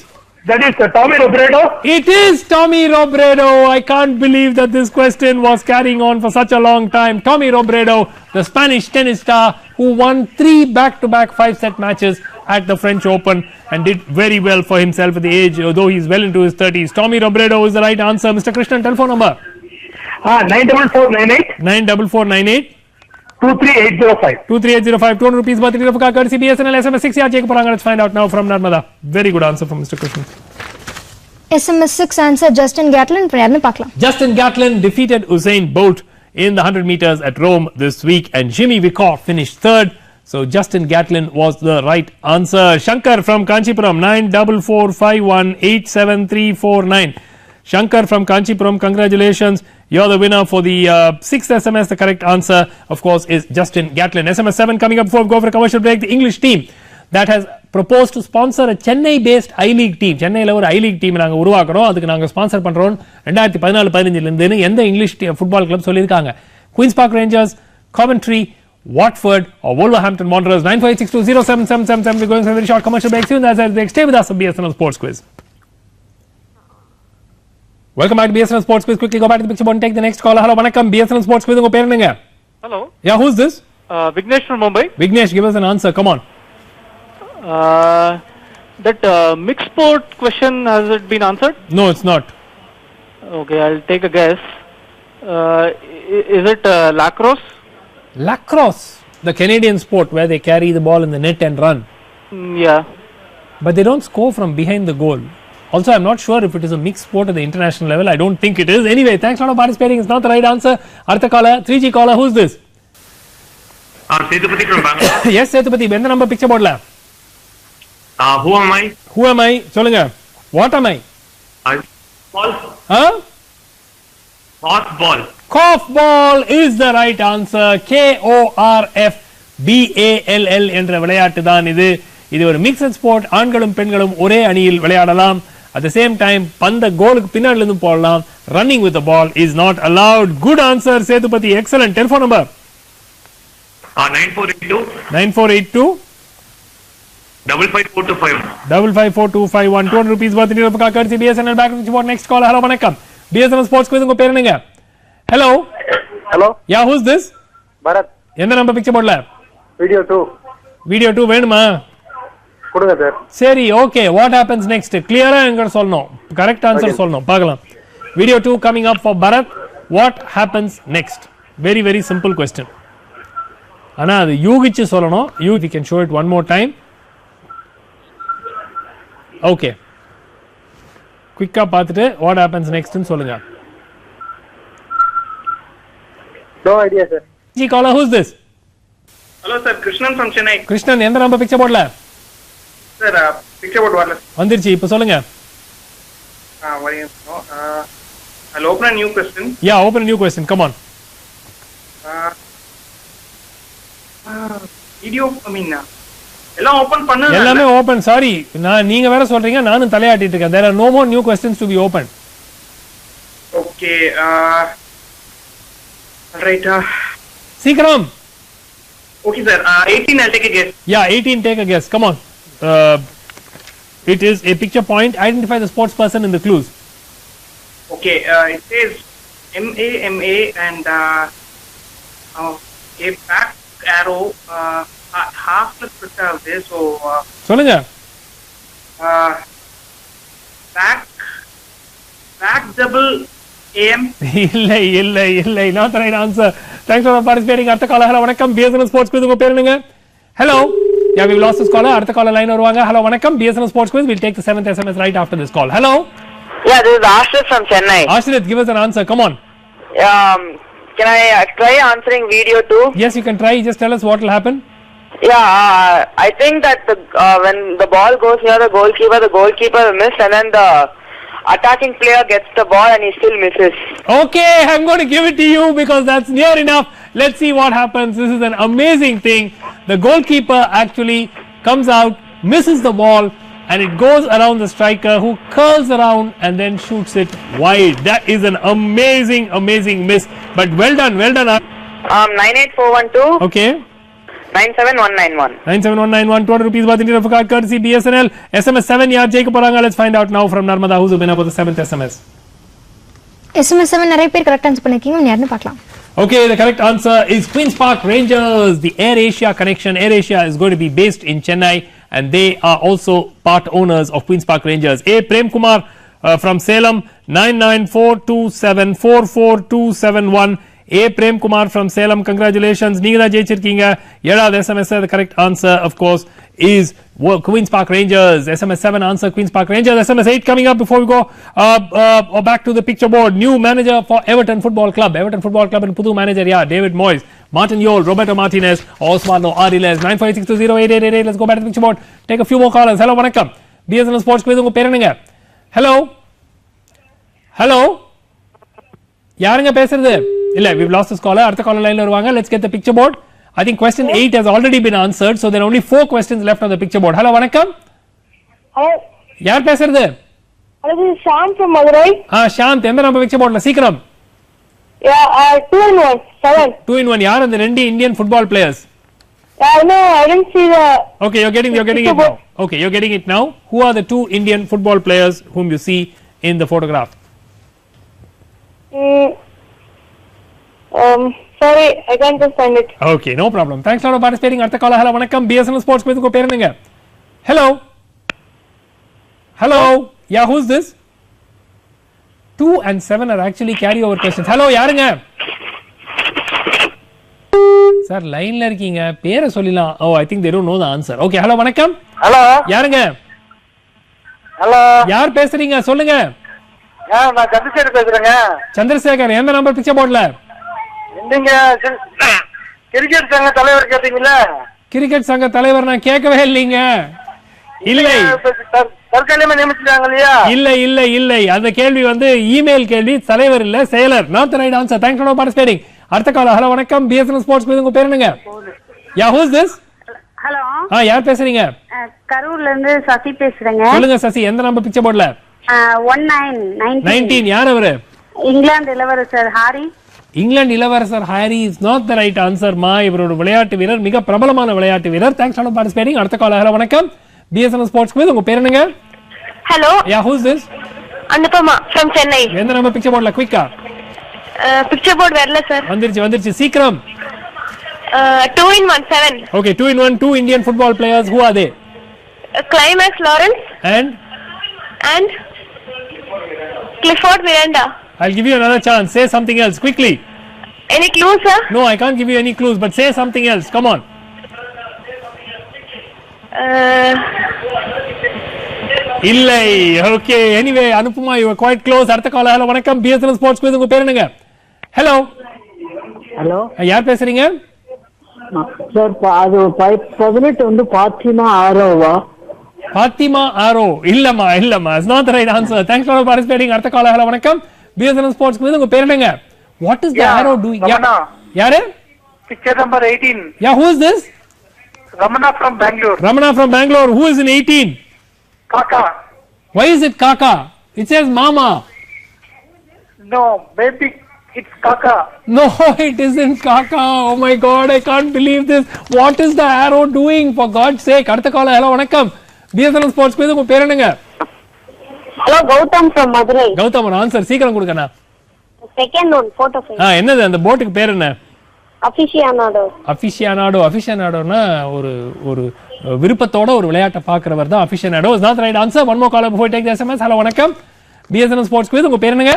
E: That is Tommy Robredo.
A: It is Tommy Robredo. I can't believe that this question was carrying on for such a long time. Tommy Robredo, the Spanish tennis star who won 3 back-to-back 5-set matches at the French Open and did very well for himself at the age, although he's well into his 30s. Tommy Robredo is the right answer. Mr. Krishnan, telephone number?
E: 94498
A: 94498
E: 23805.
A: 23805. 200 rupees worth of courtesy BSNL. SMS 6 yaar check paranga. Let's find out now from Narmada. Very good answer from Mr. Krishnan.
G: SMS 6 answer Justin Gatlin. யாருன்னு பார்க்கலாம்.
A: Justin Gatlin defeated Usain Bolt in the 100 meters at Rome this week, and Jimmy Vickor finished third. So Justin Gatlin was the right answer. Shankar from Kanchipuram, 9445187349. Shankar from Kanchipuram, congratulations. You're the winner for the 6th SMS. The correct answer, of course, is Justin Gatlin. SMS 7 coming up before we go for a commercial break. The English team that has proposed to sponsor a Chennai-based I-League team. சென்னையில் ஒரு I-League team நாங்கள் உருவாக்குறோம், அதுக்கு நாங்கள் sponsor பண்றோம் 2014-15 எந்த English football club சொல்லியிருக்காங்க. Queen's Park Rangers, Coventry, Watford or Wolverhampton Wanderers. 9462077777. We're going for a very short commercial break soon. As I stay with us on BSNL Sports Quiz. Welcome back to BSNL Sports Quiz. Quickly go back to the picture board and take the next caller. Hello, vanakkam. BSNL Sports Quiz. Unga per enanga?
F: Hello.
A: Yeah, who's this?
F: Vignesh from Mumbai.
A: Vignesh, give us an answer. Come on.
F: That mixed sport question, has it been answered?
A: No, it's not.
F: Okay, I'll take a guess. Is it lacrosse?
A: Lacrosse, the Canadian sport where they carry the ball in the net and run.
F: Yeah.
A: But they don't score from behind the goal. Also, I'm not sure if it is a mixed sport at the international level. I don't think it is. Anyway, thanks a lot for participating. It's not the right answer. Artha caller, 3G caller, who's this?
L: Sethupathi from Bangalore.
A: Yes, Sethupathi. When the number picture board la?
L: Who am I?
A: Who am I? Solunga. What am I?
L: Ball.
A: Huh?
L: Corkball.
A: Korf ball is the right answer. KORFBALL என்ற விளையாட்டு தான் இது. இது ஒரு mixed sport. ஆண்களும் பெண்களும் ஒரே அணியில் விளையாடலாம். At the same time, பந்த கோலுக்கு பின்னாடி இருந்து போடலாம். Running with the ball is not allowed. Good answer, Sethupathi. Excellent. Telephone number?
L: 9482
A: 9482
L: 55425.
A: 55425. 200 rupees worth in your courtesy BSNL back to what next caller. Hello, vanakkam. BSNL Sports Quiz உங்க பேர் என்னங்க? Hello.
E: Hello.
A: Yeah, who's this?
E: Bharat.
A: எந்த number picture போர்ட்ல?
E: Video 2.
A: Video 2 வேணுமா?
E: கொடுங்க sir.
A: சரி, okay. What happens next? Clear-ஆ எங்க சொல்லணும். Correct answer சொல்லணும். பார்க்கலாம். Video 2 coming up for Bharat. What happens next? Very very simple question. ஆனா அது யூகிச்சு சொல்லணும். You can show it one more time. Okay. Quick-ஆ பார்த்துட்டு what happens next ன்னு சொல்லுங்க.
E: No idea sir.
A: Ji caller, who's this?
C: Hello sir, Krishnan from Chennai.
A: Krishnan, எந்த number picture போர்ட்ல?
C: Sir, picture board வரல.
A: வந்துருச்சு, இப்போ சொல்லுங்க.
C: I'll open a new question.
A: Yeah, open a new question. Come on.
C: Video, I mean, எல்லாம் open பண்ணு.
A: எல்லாமே open. Sorry, நீங்க வேற சொல்றீங்க, நானும் தலையாட்டிட்டு இருக்கேன். There are no more new questions to be opened.
C: Okay, right.
A: சீக்கிரம்.
C: Okay sir, 18 I'll take a guess.
A: Yeah, 18 take a guess. Come on. It is a picture point. Identify the sports person in the clues.
C: Okay, it says MA and a back arrow, half the picture of this, so
A: சொல்லுங்க.
C: back double AM.
A: இல்லை, not the right answer. Thanks for participating. அடுத்த caller. Hello, வணக்கம். BSNL Sports Quiz உங்க பேர் என்னங்க? Hello. Yeah, we've lost this caller. அடுத்த caller line வருவாங்க. Hello, வணக்கம். BSNL Sports Quiz. We'll take the 7th SMS right after this call. Hello.
I: Yeah, this is Ashrit from Chennai.
A: Ashrit, give us an answer. Come on.
I: Can I try answering video 2?
A: Yes, you can try. Just tell us what will happen.
I: Yeah, I think that when the ball goes near the goalkeeper will miss, and then the attacking player gets the ball and he still misses.
A: Okay, I'm going to give it to you because that's near enough. Let's see what happens. This is an amazing thing. The goalkeeper actually comes out, misses the ball, and it goes around the striker who curls around and then shoots it wide. That is an amazing miss. But well done.
I: 98412.
A: Okay.
I: 97191.
A: 97191. 200 rupees worth in your card courtesy BSNL. SMS 7 yaar jayika poranga. Let's find out now from Narmada who's been up with the 7th SMS.
G: SMS 7 நிறைய பேர் correct answer பண்ணிருக்கீங்க. யாருன்னு பார்க்கலாம்.
A: Okay, the correct answer is Queen's Park Rangers. The Air Asia connection. Air Asia is going to be based in Chennai and they are also part owners of Queen's Park Rangers. A. Prem Kumar from Salem. 9942744271. A. Prem Kumar from Salem. Congratulations. Nigada jeichirkinga. Yada SMS. The correct answer, of course, is Queen's Park Rangers. SMS 7 answer Queen's Park Rangers. SMS 8 coming up before we go back to the picture board. New manager for Everton Football Club. Everton Football Club and Pudu manager, yeah, David Moyes. Martin Yol, Roberto Martinez, Osvaldo Ariles. 948620888. Let's go back to the picture board. Take a few more callers. Hello, vanakkam. BSNL Sports Quiz unga perenunga. Hello. யாருங்க பேசுறது? இல்ல, we've lost this caller. அடுத்த caller line வருவாங்க. Let's get the picture board. I think question 8 has already been answered, so there are only 4 questions left on the picture board. Hello, vanakkam.
J: Hello.
A: யார் பேசுறது?
J: Hello, this is Shyam from Madurai.
A: Shyam, எந்த number picture boardல சீக்கிரம்?
J: Yeah, 2 in 1, 7.
A: 2 in 1. யார் அந்த ரெண்டு Indian football players?
J: Yeah, no, I didn't see the.
A: Okay, you're getting it now. Okay, you're getting it now. Who are the 2 Indian football players whom you see in the photograph?
J: Sorry, I can't just find it.
A: Okay, no problem. Thanks a lot for participating. அடுத்த caller. Hello, vanakkam. BSNL Sports Quiz உங்க பேர் என்னங்க? Hello. Yeah, who's this? 2 and 7 are actually carry over questions. Hello, யாருங்க? Sir லைன்ல இருக்கீங்க, பேரை சொல்லலாம். Oh, I think they don't know the answer. Okay, hello, vanakkam.
E: Hello.
A: யாருங்க?
E: Hello.
A: யார் பேசுறீங்க? சொல்லுங்க.
E: நான் சந்திரசேகர் பேசுறேங்க.
A: சந்திரசேகர், எந்த நம்பர் பிக்சர் போர்ட்ல?
E: நீங்க கிரிக்கெட் சங்க தலைவர் கேட்டீங்கல்ல?
A: கிரிக்கெட் சங்க தலைவர் நான் கேட்கவே இல்லைங்க. இல்லை
E: தற்காலிகமா நியமிச்சிட்டாங்க இல்லையா?
A: இல்லை இல்லை இல்லை, அந்த கேள்வி வந்து இமெயில் கேள்வி, தலைவர் இல்ல செயலர். Not the right answer. Thanks for participating. அடுத்த கால். ஹலோ வணக்கம், பிஎஸ்என் ஸ்போர்ட்ஸ் குவிஸ். உங்க பேர் என்னங்க? யா, ஹூ இஸ் திஸ்?
M: ஹலோ,
A: யார் பேசுறீங்க?
M: கரூர்ல இருந்து சசி பேசுறேங்க.
A: சொல்லுங்க சசி, எந்த நம்பர் பிக்சர் போர்ட்ல?
M: 19
A: யார் அவரு?
M: இங்கிலாந்து இளவரசர் ஹாரி.
A: இங்கிலாந்து இளவரசர் Harry is not the right answer மா. இவரோட விளையாட்டு வீரர், மிக பிரபலமான விளையாட்டு வீரர். Thanks for participating. அடுத்த கால். ஹலோ வணக்கம், பிஎஸ்என் ஸ்போர்ட்ஸ் குவிஸ். உங்க பேர் என்னங்க?
N: Hello,
A: yeah, who is this?
N: Anupama from Chennai.
A: எந்த நம்பர் பிக்சர் போர்ட்ல? குயிக்கா.
N: பிக்சர் போர்ட் வரல சார்.
A: வந்துருச்சு சீக்கிரம்.
N: 2 in 1 7.
A: Okay, 2 in 1, 2 Indian football players. Who are they?
N: Climax Lawrence and Clifford Miranda.
A: I'll give you another chance. Say something else quickly.
N: Any clues, sir?
A: No, I can't give you any clues, but say something else. Come on. இல்லை. Okay, anyway, Anupama, you were quite close. அடுத்த call. Hello வணக்கம், BSNL sports quiz. உங்க பேர் என்னங்க? Hello
D: hello,
A: யார் பேசுறீங்க?
D: Sir அது 18 வந்து பாத்திமா ஆரோவா?
A: பாத்திமா ஆரோ இல்லம்மா. It's not the right answer. Thanks for participating. அடுத்த கால். ஹலோ வணக்கம், பிஎஸ்என் ஸ்போர்ட்ஸ் குவிஸ். உங்க பேர் என்னங்க? What is the arrow doing? யாரு?
E: Picture number 18.
A: Yeah, who is this?
E: Ramana from Bangalore.
A: Ramana from Bangalore. Who is in 18?
E: Kaka.
A: Why is it Kaka? It says Mama.
E: No, maybe it's Kaka.
A: No, it isn't Kaka. Oh my God, I can't believe this. What is the arrow doing? For God's sake. அடுத்த call. Hello வணக்கம், BSNL sports quiz. உங்க பேர் என்னங்க?
K: Hello, Gautam from Madurai.
A: Gautam, ஒரு answer சீக்கிரம் கொடுங்கண்ணா.
K: Second one photo frame.
A: என்னது அந்த போட்டுக்கு பேர் என்ன? அஃபிஷியானாடோனா ஒரு விருப்பத்தோட ஒரு விளையாட்டை பார்க்கிறவர் தான் aficionado. Is not right answer. One more call before take the SMS. Hello வணக்கம், பிஎஸ்என் ஸ்போர்ட்ஸ் குவிஸ். உங்க பேர் என்னங்க?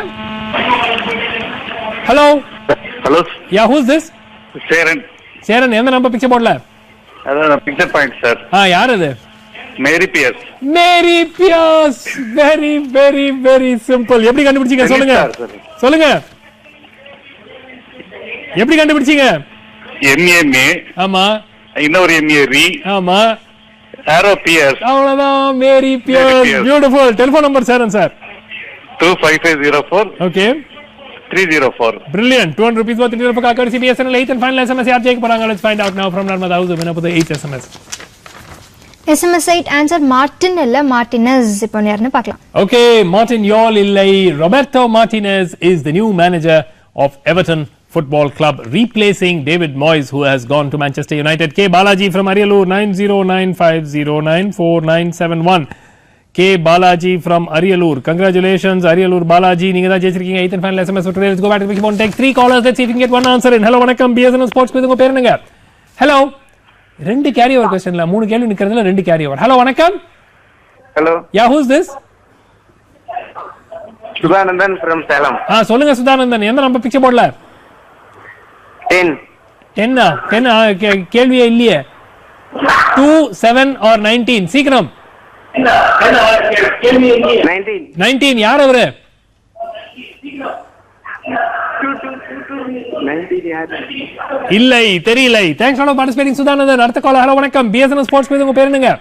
A: Hello yeah, who is this? Cheran. எந்த நம்பர் பிக்சர் போர்ட்ல?
H: அதான் பிக்சர் பாயிண்ட் சார்.
A: யார் அது?
H: Mary Pierce.
A: Very very very simple. எப்படி கண்டுபிடிச்சீங்க சொல்லுங்க. எப்படி கண்டுபிடிச்சீங்க?
H: எம்ஏ.
A: ஆமா.
H: இன்னொரு எம்ஏ ரி.
A: ஆமா.
H: ஆரோ பியர்ஸ்.
A: அவ்வளவுதான், Mary Pierce. Beautiful. Telephone number sir.
H: 25504.
A: Okay.
H: 304.
A: Brilliant. 200 rupees worth in for courtesy BSNL. 8th and final SMS yaar jayek paranga. Let's find out now from Narmada House. Winner for the 8th SMS.
G: SMS 8 answer Martin illa Martinez. இப்போ யாருன்னு பார்க்கலாம்.
A: Okay, Martin Yol illai. Roberto Martinez is the new manager of Everton Football Club, replacing David Moyes, who has gone to Manchester United. K Balaji from Ariyalur. 9095094971. K Balaji from Ariyalur. Congratulations, Ariyalur Balaji. நீங்க தான் ஜெயிச்சிருக்கீங்க 8th and final SMS for today. Let's go back to the phone. Take 3 callers. Let's see if we can get one answer in. Hello வணக்கம், BSN Sports Quiz. உங்க பேர் என்னங்க? Hello. 2 carry over क्वेश्चनல 3 கேள்வி நிக்கிறதுல 2 carry over. Hello வணக்கம்.
H: Hello.
A: Yeah, who's this?
H: Sudhanandan from Salem.
A: சொல்லுங்க சுதானந்தன். எந்த number picture போர்ட்ல?
H: 10.
A: 10 கேள்வியே இல்லையே. 2 7 or 19? சீக்கிரம். 19. யார் அவரு? இல்லை, தெரியலை. Thanks for participating Sudhanandan. அடுத்த கால். ஹலோ வணக்கம், பிஎஸ்என் ஸ்போர்ட்ஸ் குவிஸ். உங்க பேர் என்னங்க?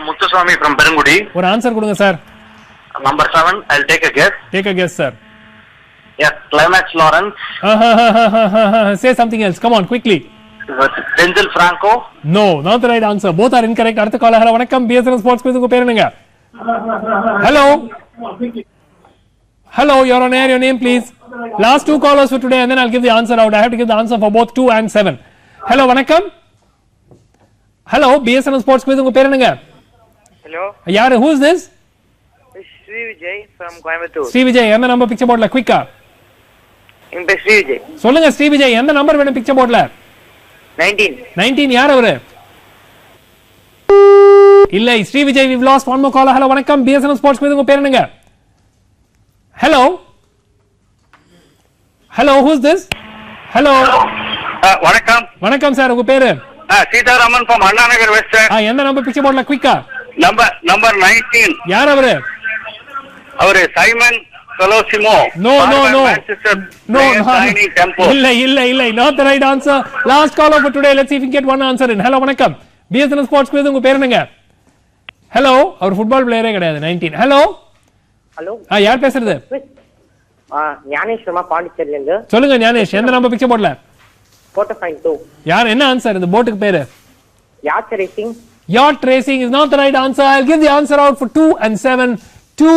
H: முத்துசாமி from பெருங்குடி.
A: ஒரு ஆன்சர் கொடுங்க sir.
H: Number 7. I'll take a guess.
A: Take a guess, sir.
H: Yeah, Climax Lawrence.
A: Say something else. Come on, quickly.
H: Denzel Franco.
A: No, not the right answer. Both are incorrect. அடுத்த call. Hello வணக்கம், BSNL sports quiz. உங்க பேர் என்னங்க? Hello, you're on air. Your name, please. Last 2 callers for today, and then I'll give the answer out. I have to give the answer for both 2 and 7. Hello, வணக்கம். Hello, BSN Sports Quiz. உங்க பேர் என்னங்க?
I: Hello.
A: யாரு? Who is this?
I: Sri Vijay from Coimbatore.
A: Sri Vijay, எந்த number picture போர்ட்ல? குயிக்கா.
I: என் பேர் Sri Vijay.
A: சொல்லுங்க Sri Vijay, எந்த நம்பர் வேணும் பிக்சர் போர்ட்ல?
I: 19.
A: யார் அவரு? இல்லை, Sri Vijay, we've lost one more caller. Hello, வணக்கம், BSN Sports Quiz. உங்க பேர் என்னங்க? Hello. Who's this? Hello. வணக்கம் சார். உங்க பேரு?
H: Sitharaman from Anna Nagar west.
A: எந்த நம்பர் பிக்சர் போர்ட்ல? குயிக்கா.
H: நம்பர் 19.
A: யார் அவரு?
H: அவரு சைமன் கொலோசிமோ.
A: No. இல்லை. Not the right answer. Last caller for today. Let's see if we can get one answer in. Hello, வணக்கம், BSN Sports Quiz. உங்க பேர் என்னங்க? ஹலோ, அவர் ஃபுட்பால் பிளேயரே கிடையாது. 19. ஹலோ
O: ஹலோ,
A: யார் பேசுறது?
O: ஞானேஷ் பாண்டிச்சேரியில இருந்து.
A: சொல்லுங்க ஞானேஷ், எந்த நம்பர் பிக்சர் போர்ட்ல?
O: Photo fine 2.
A: யார் என்ன ஆன்சர்? இந்த போட்டுக்கு பேரு
O: yacht racing.
A: Yacht racing is not the right answer. I'll give the answer out for 2 and 7. 2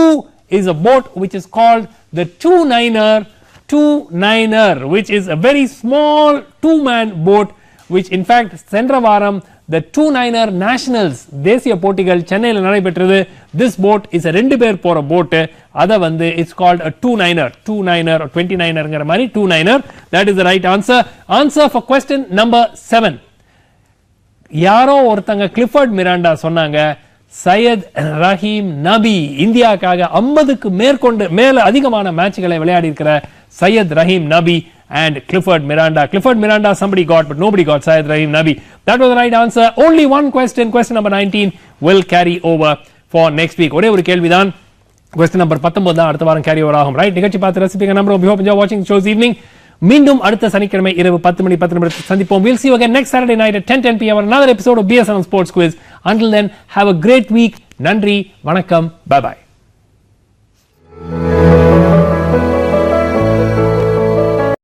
A: is a boat which is called the 2-niner, which is a very small two-man boat, which in fact சென்ற வாரம் the 2-niner nationals தேசிய போட்டிகள் சென்னையில் நடைபெற்றது. This boat is a ரெண்டு பேர் போற boat. அத வந்து it's called a 2-niner or 29ங்கிற மாதிரி 2-niner. That is the right answer. Answer for question number 7. யாரோ ஒருத்தங்க கிளிஃபர்ட் மிராண்டா சொன்னாங்க, சையத் ரஹீம் நபி இந்தியாக்காக 50க்கு மேல அதிகமான மேட்ச்களை விளையாடி இருக்கிற சையத் ரஹீம் நபி and Clifford Miranda. Clifford Miranda somebody got, but nobody got Syed Rahim Nabi. That was the right answer. Only one question number 19 will carry over for next week. ஒரே ஒரு கேள்விதான். question number 19 தான் அடுத்த வாரம் கேரி ஓவர் ஆகும். Right, நிகழ்ச்சி பார்த்து ரசிப்பீங்க நம்புறோம். We hope you enjoy watching the shows evening. மீண்டும் அடுத்த சனிக்கிழமை இரவு 10 மணி 10 நிமிடத்தில் சந்திப்போம். We'll see you again next Saturday night at 10 p.m. on another episode of BSNL Sports Quiz. Until then, have a great week. நன்றி, வணக்கம், bye bye.